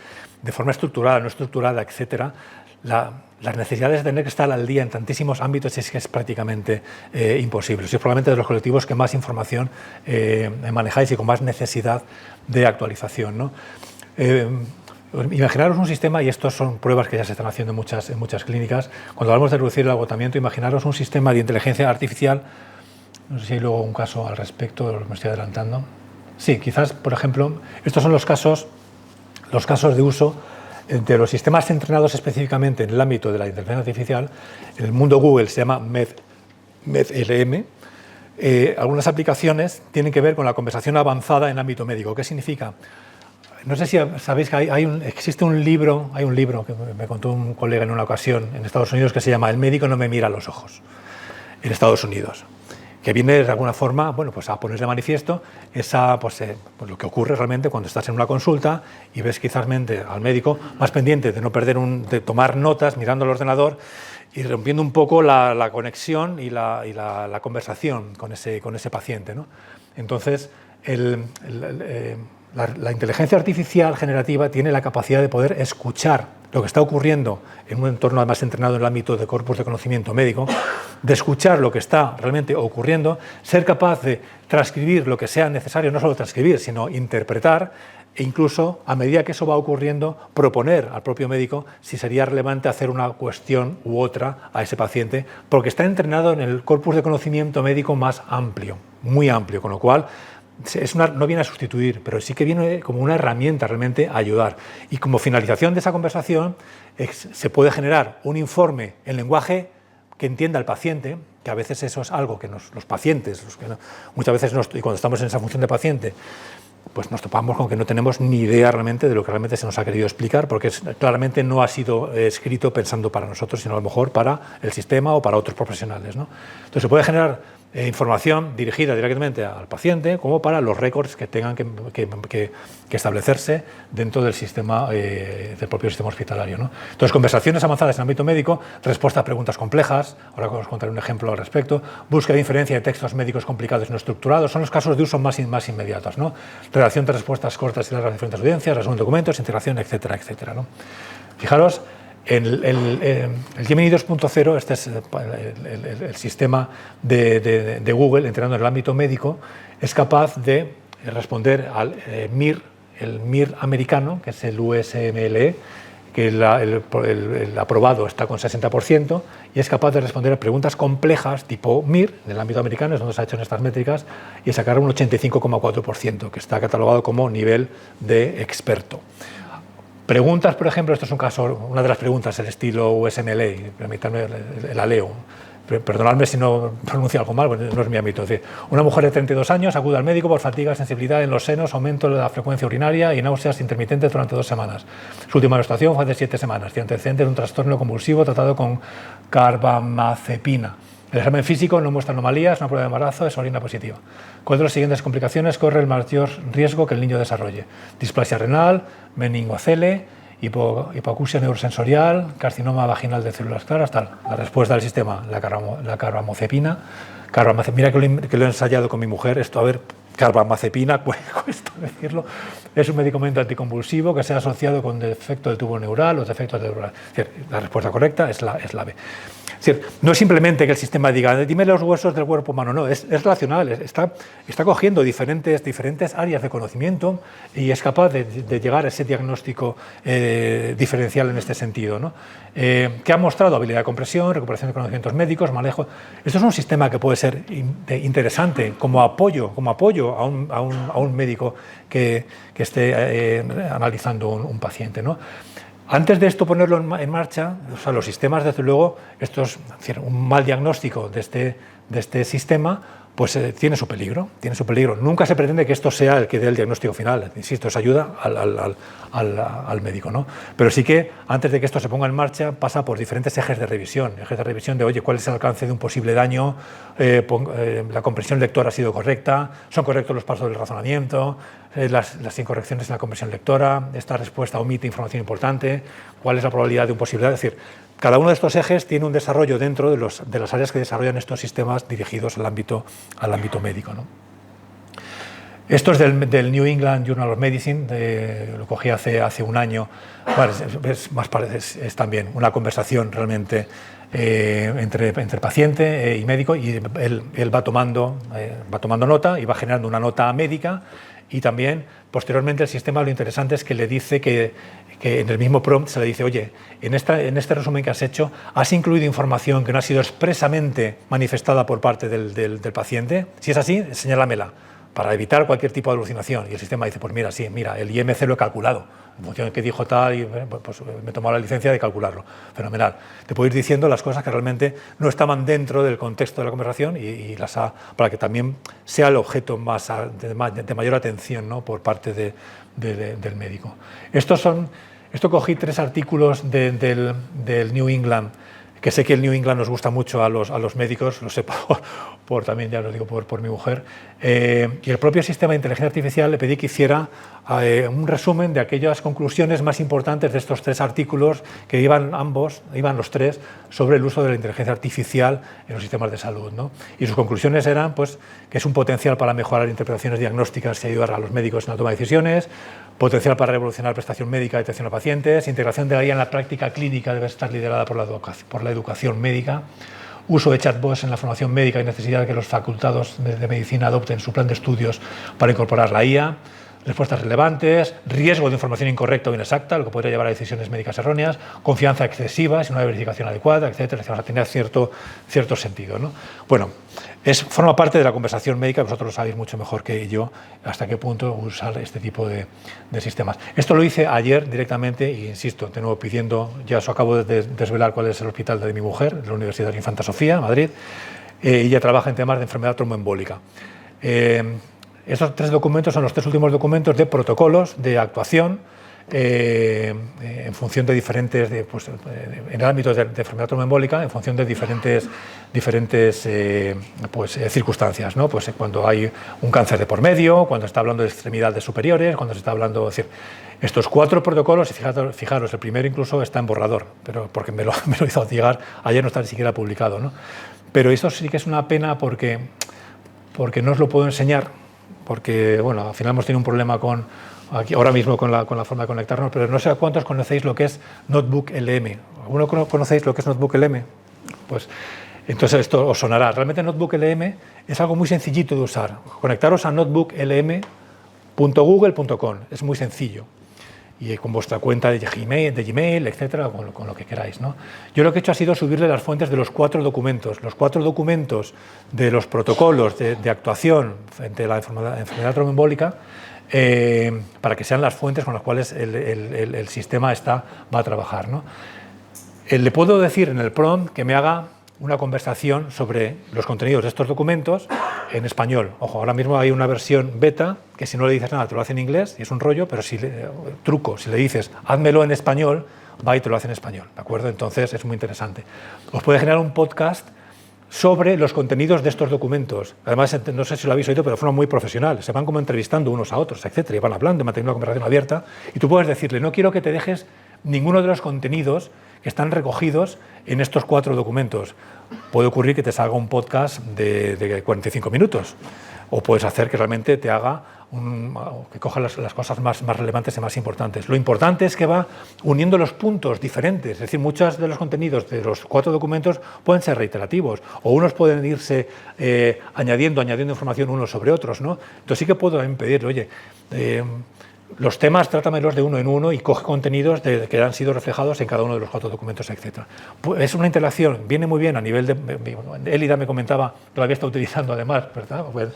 de forma estructurada, no estructurada, etcétera. Las necesidades de tener que estar al día en tantísimos ámbitos es que es prácticamente imposible. Sois probablemente de los colectivos que más información manejáis y con más necesidad de actualización, ¿no? Imaginaros un sistema, y estas son pruebas que ya se están haciendo en muchas clínicas, cuando hablamos de reducir el agotamiento, imaginaros un sistema de inteligencia artificial. No sé si hay luego un caso al respecto, me estoy adelantando. Sí, quizás, por ejemplo, estos son los casos de uso de los sistemas entrenados específicamente en el ámbito de la inteligencia artificial. En el mundo Google se llama MEDLM. Algunas aplicaciones tienen que ver con la conversación avanzada en el ámbito médico. ¿Qué significa? No sé si sabéis que existe un libro que me contó un colega en una ocasión en Estados Unidos que se llama El médico no me mira a los ojos, en Estados Unidos, que viene de alguna forma, bueno, pues a poner de manifiesto pues lo que ocurre realmente cuando estás en una consulta y ves quizás al médico más pendiente de no perder de tomar notas mirando el ordenador y rompiendo un poco la conexión y la conversación con ese paciente, ¿no? Entonces, la inteligencia artificial generativa tiene la capacidad de poder escuchar lo que está ocurriendo en un entorno además entrenado en el ámbito de corpus de conocimiento médico, de escuchar lo que está realmente ocurriendo, ser capaz de transcribir lo que sea necesario, no solo transcribir, sino interpretar, e incluso, a medida que eso va ocurriendo, proponer al propio médico si sería relevante hacer una cuestión u otra a ese paciente, porque está entrenado en el corpus de conocimiento médico más amplio, muy amplio, con lo cual no viene a sustituir, pero sí que viene como una herramienta realmente a ayudar. Y como finalización de esa conversación se puede generar un informe en lenguaje que entienda el paciente, que a veces eso es algo que los pacientes, muchas veces y cuando estamos en esa función de paciente, pues nos topamos con que no tenemos ni idea realmente de lo que realmente se nos ha querido explicar, porque claramente no ha sido escrito pensando para nosotros, sino a lo mejor para el sistema o para otros profesionales, ¿no? Entonces se puede generar información dirigida directamente al paciente, como para los récords que tengan que establecerse dentro del sistema, del propio sistema hospitalario, ¿no? Entonces, conversaciones avanzadas en el ámbito médico, respuesta a preguntas complejas, ahora os contaré un ejemplo al respecto, búsqueda de inferencia de textos médicos complicados y no estructurados, son los casos de uso más inmediatos, ¿no? Redacción de respuestas cortas y largas a diferentes audiencias, resumen de documentos, integración, etcétera, etcétera, ¿no? Fijaros, el Gemini 2.0, este es el sistema de Google entrenando en el ámbito médico, es capaz de responder al el MIR americano, que es el USMLE, que el aprobado está con 60%, y es capaz de responder a preguntas complejas tipo MIR, en el ámbito americano, es donde se ha hecho en estas métricas, y sacar un 85,4%, que está catalogado como nivel de experto. Preguntas, por ejemplo, esto es un caso, una de las preguntas, el estilo USMLE, permítanme, la leo. Perdonadme si no pronuncio algo mal, no es mi ámbito. Es decir, una mujer de 32 años acude al médico por fatiga, sensibilidad en los senos, aumento de la frecuencia urinaria y náuseas intermitentes durante 2 semanas. Su última menstruación fue de 7 semanas. Tiene antecedentes de un trastorno convulsivo tratado con carbamazepina. El examen físico no muestra anomalías, una prueba de embarazo es orina positiva. ¿Cuál de las siguientes complicaciones corre el mayor riesgo que el niño desarrolle? Displasia renal, meningocele, hipoacusia neurosensorial, carcinoma vaginal de células claras, tal. La respuesta del sistema, la carbamazepina. Mira que lo he ensayado con mi mujer, esto, a ver, carbamazepina, cuesta decirlo, es un medicamento anticonvulsivo que se ha asociado con defecto del tubo neural o defectos neuronales. La respuesta correcta es la B. Es decir, no es simplemente que el sistema diga, dime los huesos del cuerpo humano, no, es relacional, está cogiendo diferentes áreas de conocimiento y es capaz de llegar a ese diagnóstico diferencial en este sentido, ¿no? Que ha mostrado habilidad de compresión, recuperación de conocimientos médicos, manejo. Esto es un sistema que puede ser interesante como apoyo a un médico que esté analizando un paciente, ¿no? Antes de esto ponerlo en marcha, o sea, los sistemas, desde luego, un mal diagnóstico de este sistema pues tiene su peligro, tiene su peligro. Nunca se pretende que esto sea el que dé el diagnóstico final, insisto, es ayuda al médico, ¿no? Pero sí que antes de que esto se ponga en marcha pasa por diferentes ejes de revisión de, oye, ¿cuál es el alcance de un posible daño? La comprensión lectora ha sido correcta, son correctos los pasos del razonamiento, las incorrecciones en la comprensión lectora, esta respuesta omite información importante, cuál es la probabilidad de un posible daño, es decir, cada uno de estos ejes tiene un desarrollo dentro de las áreas que desarrollan estos sistemas dirigidos al ámbito médico, ¿no? Esto es del New England Journal of Medicine, lo cogí hace un año. Bueno, es también una conversación realmente entre paciente y médico, y él va tomando nota y va generando una nota médica, y también posteriormente el sistema, lo interesante es que le dice que en el mismo prompt se le dice, oye, en este resumen que has hecho, ¿has incluido información que no ha sido expresamente manifestada por parte del paciente? Si es así, señálamela, para evitar cualquier tipo de alucinación. Y el sistema dice, pues mira, sí, mira, el IMC lo he calculado, en función de qué dijo tal, y pues me he tomado la licencia de calcularlo. Fenomenal. Te puedo ir diciendo las cosas que realmente no estaban dentro del contexto de la conversación y las para que también sea el objeto de mayor atención, ¿no?, por parte del médico. Esto cogí 3 artículos del New England, que sé que el New England nos gusta mucho a los médicos, lo sé también, ya lo digo, por mi mujer, y el propio sistema de inteligencia artificial le pedí que hiciera un resumen de aquellas conclusiones más importantes de estos 3 artículos que iban los 3 sobre el uso de la inteligencia artificial en los sistemas de salud, ¿no? Y sus conclusiones eran, pues, que es un potencial para mejorar interpretaciones diagnósticas y ayudar a los médicos en la toma de decisiones, potencial para revolucionar la prestación médica y atención a pacientes, integración de la IA en la práctica clínica debe estar liderada por la educación médica, uso de chatbots en la formación médica y necesidad de que los facultados de medicina adopten su plan de estudios para incorporar la IA, respuestas relevantes, riesgo de información incorrecta o inexacta, lo que podría llevar a decisiones médicas erróneas, confianza excesiva sin una verificación adecuada, etcétera. O sea, tenía cierto sentido, ¿no? Bueno, forma parte de la conversación médica, vosotros lo sabéis mucho mejor que yo, hasta qué punto usar este tipo de sistemas. Esto lo hice ayer directamente, y insisto, de nuevo pidiendo, ya os acabo de desvelar cuál es el hospital de mi mujer, de la Universidad de Infanta Sofía, Madrid, y ella trabaja en temas de enfermedad tromboembólica. Estos 3 documentos son los 3 últimos documentos de protocolos de actuación en función de diferentes, en el ámbito de enfermedad tromboembólica, en función de diferentes circunstancias, ¿no? Pues cuando hay un cáncer de por medio, cuando se está hablando de extremidades superiores, cuando se está hablando, es decir, estos 4 protocolos, y fijaros, el primero incluso está en borrador, pero porque me lo hizo llegar, ayer no está ni siquiera publicado, ¿no? Pero esto sí que es una pena porque no os lo puedo enseñar, porque, bueno, al final hemos tenido un problema ahora mismo con la forma de conectarnos, pero no sé cuántos conocéis lo que es Notebook LM. ¿Alguno conocéis lo que es Notebook LM? Pues entonces esto os sonará. Realmente Notebook LM es algo muy sencillito de usar. Conectaros a notebooklm.google.com, es muy sencillo. Y con vuestra cuenta de Gmail, etcétera, con lo que queráis, ¿no? Yo lo que he hecho ha sido subirle las fuentes de los 4 documentos. Los 4 documentos de los protocolos de actuación frente a la enfermedad tromboembólica, para que sean las fuentes con las cuales el sistema va a trabajar, ¿no? Le puedo decir en el prompt que me haga una conversación sobre los contenidos de estos documentos en español. Ojo, ahora mismo hay una versión beta que si no le dices nada te lo hace en inglés y es un rollo, pero si le dices házmelo en español, va y te lo hace en español, ¿de acuerdo? Entonces es muy interesante. Os puede generar un podcast sobre los contenidos de estos documentos. Además, no sé si lo habéis oído, pero de forma muy profesional. Se van como entrevistando unos a otros, etcétera, y van hablando, manteniendo una conversación abierta, y tú puedes decirle, no quiero que te dejes ninguno de los contenidos que están recogidos en estos 4 documentos. Puede ocurrir que te salga un podcast de 45 minutos, o puedes hacer que realmente te haga que coja las cosas más relevantes y más importantes. Lo importante es que va uniendo los puntos diferentes, es decir, muchos de los contenidos de los 4 documentos pueden ser reiterativos, o unos pueden irse añadiendo información unos sobre otros, ¿no? Entonces sí que puedo pedirle, oye, los temas trátamelos de uno en uno y coge contenidos que han sido reflejados en cada uno de los 4 documentos, etc. Es una interacción, viene muy bien a nivel de... Elida me comentaba que lo había estado utilizando además, ¿verdad? Pues,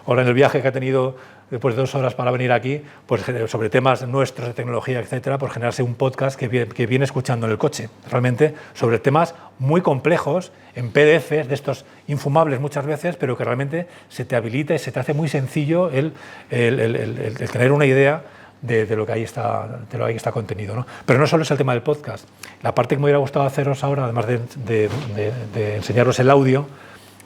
ahora en el viaje que ha tenido después de 2 horas para venir aquí, pues sobre temas nuestros de tecnología, etcétera, pues generarse un podcast que viene escuchando en el coche, realmente sobre temas muy complejos, en PDFs, de estos infumables muchas veces, pero que realmente se te habilita y se te hace muy sencillo el tener una idea de lo que ahí está contenido, ¿no? Pero no solo es el tema del podcast. La parte que me hubiera gustado haceros ahora, además de enseñaros el audio,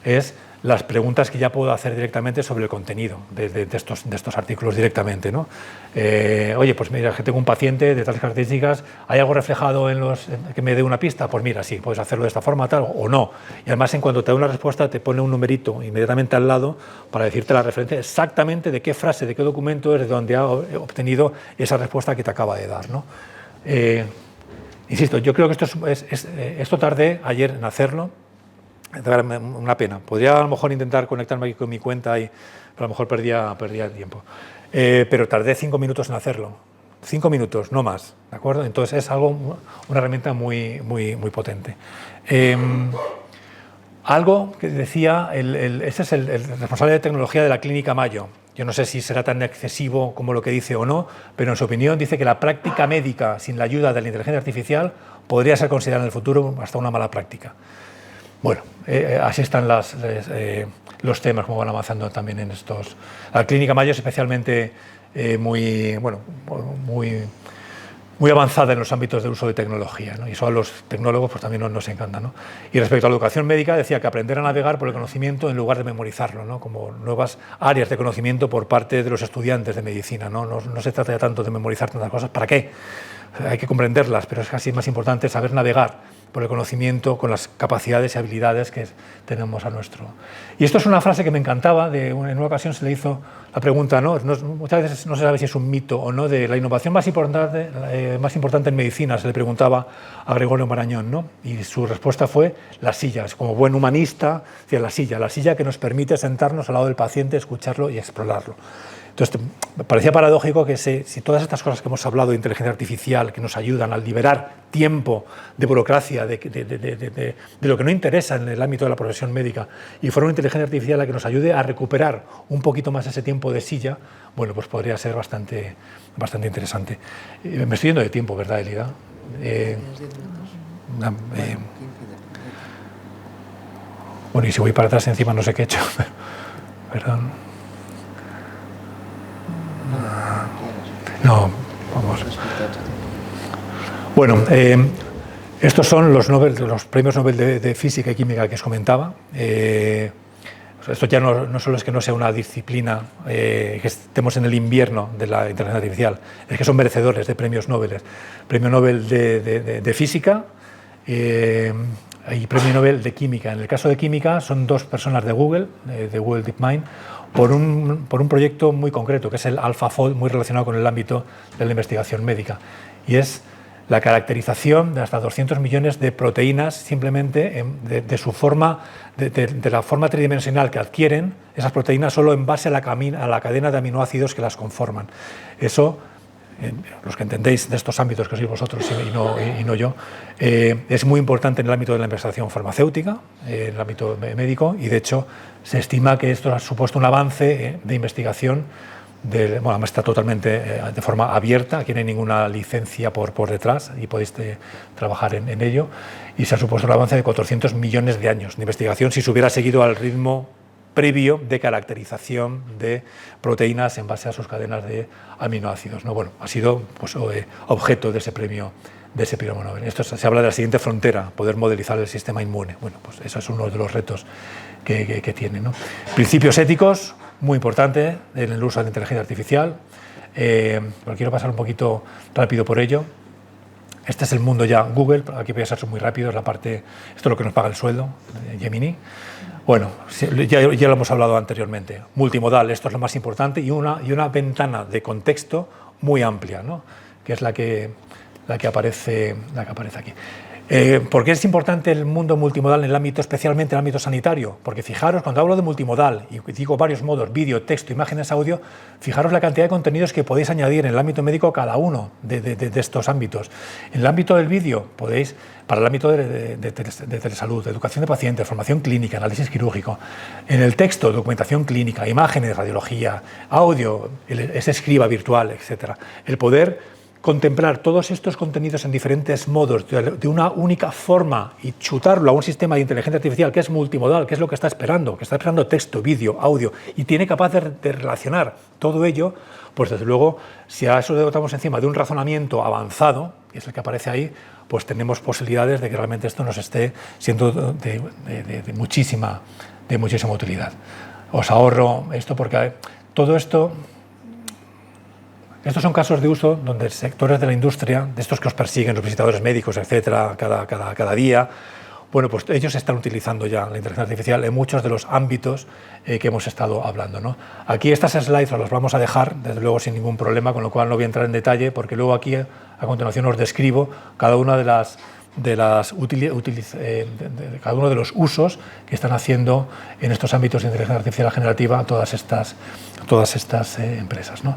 es las preguntas que ya puedo hacer directamente sobre el contenido de estos artículos directamente, ¿no? Oye, pues mira, que tengo un paciente de tales características, ¿hay algo reflejado que me dé una pista? Pues mira, sí, puedes hacerlo de esta forma, tal, o no. Y además, en cuanto te da una respuesta, te pone un numerito inmediatamente al lado para decirte la referencia exactamente de qué frase, de qué documento es de donde ha obtenido esa respuesta que te acaba de dar, ¿no? Insisto, yo creo que esto tardé ayer en hacerlo. Una pena. Podría a lo mejor intentar conectarme aquí con mi cuenta, pero a lo mejor perdía tiempo. Pero tardé 5 minutos en hacerlo. 5 minutos, no más, ¿de acuerdo? Entonces es una herramienta muy potente. Algo que decía, ese es el responsable de tecnología de la Clínica Mayo. Yo no sé si será tan excesivo como lo que dice o no, pero en su opinión dice que la práctica médica sin la ayuda de la inteligencia artificial podría ser considerada en el futuro hasta una mala práctica. Bueno, así están los temas, como van avanzando también en estos. La Clínica Mayo es especialmente muy avanzada en los ámbitos de uso de tecnología, ¿no? Y eso a los tecnólogos pues, también nos encanta, ¿no? Y respecto a la educación médica, decía que aprender a navegar por el conocimiento en lugar de memorizarlo, ¿no? Como nuevas áreas de conocimiento por parte de los estudiantes de medicina, ¿no? No se trata ya tanto de memorizar tantas cosas, ¿para qué? Hay que comprenderlas, pero es casi más importante saber navegar por el conocimiento con las capacidades y habilidades que tenemos a nuestro. Y esto es una frase que me encantaba, en una ocasión se le hizo la pregunta, ¿no? Muchas veces no se sabe si es un mito o no, de la innovación más importante en medicina, se le preguntaba a Gregorio Marañón, ¿no? Y su respuesta fue las sillas. Como buen humanista, decía la silla que nos permite sentarnos al lado del paciente, escucharlo y explorarlo. Entonces, me parecía paradójico que si todas estas cosas que hemos hablado de inteligencia artificial, que nos ayudan a liberar tiempo de burocracia, de lo que no interesa en el ámbito de la profesión médica, y fuera una inteligencia artificial la que nos ayude a recuperar un poquito más ese tiempo de silla, bueno, pues podría ser bastante interesante. Me estoy yendo de tiempo, ¿verdad, Elida? Bueno, y si voy para atrás encima no sé qué he hecho. Perdón. No, vamos. Bueno, estos son los premios Nobel de Física y Química que os comentaba. Esto ya no solo es que no sea una disciplina, que estemos en el invierno de la inteligencia artificial, es que son merecedores de premios Nobel. Premio Nobel de Física y Premio Nobel de Química. En el caso de Química son 2 personas de Google DeepMind, por un proyecto muy concreto, que es el AlphaFold, muy relacionado con el ámbito de la investigación médica. Y es la caracterización de hasta 200 millones de proteínas simplemente de su forma, de la forma tridimensional que adquieren esas proteínas solo en base a la cadena de aminoácidos que las conforman. Eso, los que entendéis de estos ámbitos, que sois vosotros y no yo, es muy importante en el ámbito de la investigación farmacéutica, en el ámbito médico, y de hecho se estima que esto ha supuesto un avance de investigación, además está totalmente de forma abierta, aquí no hay ninguna licencia por detrás y podéis trabajar en ello, y se ha supuesto un avance de 400 millones de años de investigación si se hubiera seguido al ritmo previo de caracterización de proteínas en base a sus cadenas de aminoácidos, ¿no? Bueno, ha sido pues, objeto de ese premio Nobel. Esto se habla de la siguiente frontera, poder modelizar el sistema inmune. Bueno, pues eso es uno de los retos que tiene, ¿no? Principios éticos, muy importante en el uso de la inteligencia artificial. Pero quiero pasar un poquito rápido por ello. Este es el mundo ya Google, aquí voy a ser muy rápido, es la parte, esto es lo que nos paga el sueldo, Gemini. Bueno, ya lo hemos hablado anteriormente, multimodal, esto es lo más importante, y una ventana de contexto muy amplia, ¿no? Que es la que aparece aquí. ¿Por qué es importante el mundo multimodal en el ámbito, especialmente en el ámbito sanitario? Porque fijaros, cuando hablo de multimodal, y digo varios modos, vídeo, texto, imágenes, audio, fijaros la cantidad de contenidos que podéis añadir en el ámbito médico cada uno de estos ámbitos. En el ámbito del vídeo podéis, para el ámbito de telesalud, de educación de pacientes, formación clínica, análisis quirúrgico. En el texto, documentación clínica, imágenes, radiología, audio, ese escriba virtual, etc. El poder contemplar todos estos contenidos en diferentes modos, de una única forma, y chutarlo a un sistema de inteligencia artificial que es multimodal, que es lo que está esperando texto, vídeo, audio, y tiene capaz de relacionar todo ello, pues desde luego, si a eso le dotamos encima de un razonamiento avanzado, que es el que aparece ahí, pues tenemos posibilidades de que realmente esto nos esté siendo de muchísima utilidad. Os ahorro esto porque todo esto... Estos son casos de uso donde sectores de la industria, de estos que os persiguen, los visitadores médicos, etcétera, cada día, bueno, pues ellos están utilizando ya la inteligencia artificial en muchos de los ámbitos que hemos estado hablando, ¿no? Aquí estas slides las vamos a dejar, desde luego, sin ningún problema, con lo cual no voy a entrar en detalle, porque luego aquí, a continuación, os describo cada una cada uno de los usos que están haciendo en estos ámbitos de inteligencia artificial generativa todas estas empresas, ¿no?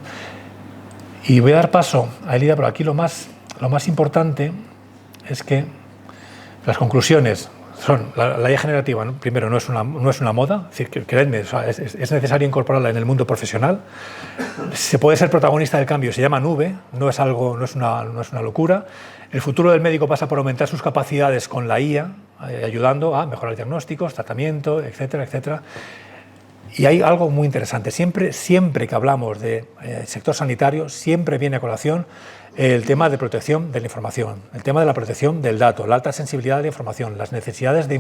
Y voy a dar paso a Elida, pero aquí lo más importante es que las conclusiones son, la IA generativa, ¿no? Primero, no es una moda, es decir, creedme, es necesario incorporarla en el mundo profesional. Se puede ser protagonista del cambio, se llama nube, no es una locura. El futuro del médico pasa por aumentar sus capacidades con la IA, ayudando a mejorar diagnósticos, tratamiento, etcétera, etcétera. Y hay algo muy interesante, siempre que hablamos de sector sanitario, siempre viene a colación el tema de protección de la información, el tema de la protección del dato, la alta sensibilidad de la información, las necesidades de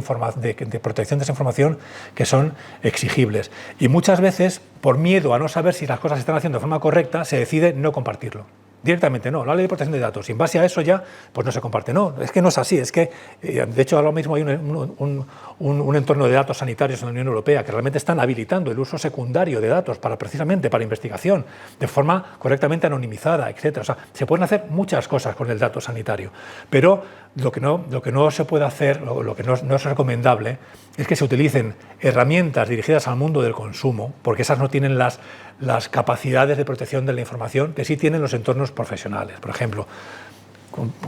protección de esa información que son exigibles. Y muchas veces, por miedo a no saber si las cosas se están haciendo de forma correcta, se decide no compartirlo. Directamente no, la ley de protección de datos, y en base a eso ya pues no se comparte. No, es que no es así, es que de hecho ahora mismo hay un entorno de datos sanitarios en la Unión Europea que realmente están habilitando el uso secundario de datos precisamente para investigación, de forma correctamente anonimizada, etc. O sea, se pueden hacer muchas cosas con el dato sanitario, pero lo que no se puede hacer, lo que no es recomendable, es que se utilicen herramientas dirigidas al mundo del consumo, porque esas no tienen las capacidades de protección de la información que sí tienen los entornos profesionales. Por ejemplo,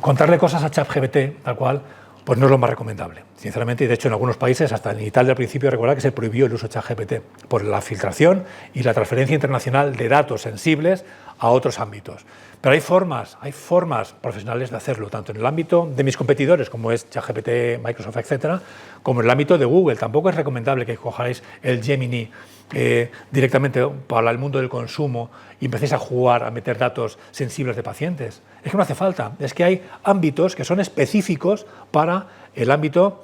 contarle cosas a ChatGPT, tal cual, pues no es lo más recomendable, sinceramente, y de hecho en algunos países, hasta en Italia al principio, recuerda que se prohibió el uso de ChatGPT por la filtración y la transferencia internacional de datos sensibles a otros ámbitos. Pero hay formas profesionales de hacerlo, tanto en el ámbito de mis competidores, como es ChatGPT, Microsoft, etcétera, como en el ámbito de Google. Tampoco es recomendable que cojáis el Gemini directamente para el mundo del consumo y empecéis a jugar, a meter datos sensibles de pacientes. Es que no hace falta, es que hay ámbitos que son específicos para el ámbito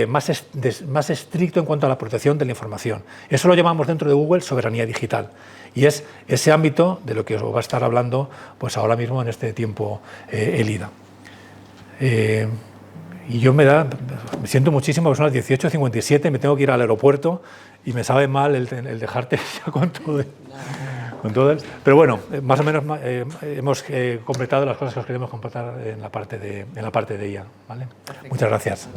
más estricto en cuanto a la protección de la información. Eso lo llamamos dentro de Google soberanía digital. Y es ese ámbito de lo que os va a estar hablando pues ahora mismo en este tiempo Elida. Y yo me siento muchísimo, que son las 18:57, me tengo que ir al aeropuerto y me sabe mal el dejarte ya con todo. Pero bueno, más o menos hemos completado las cosas que os queremos completar en la parte de IA, ¿vale? Muchas gracias.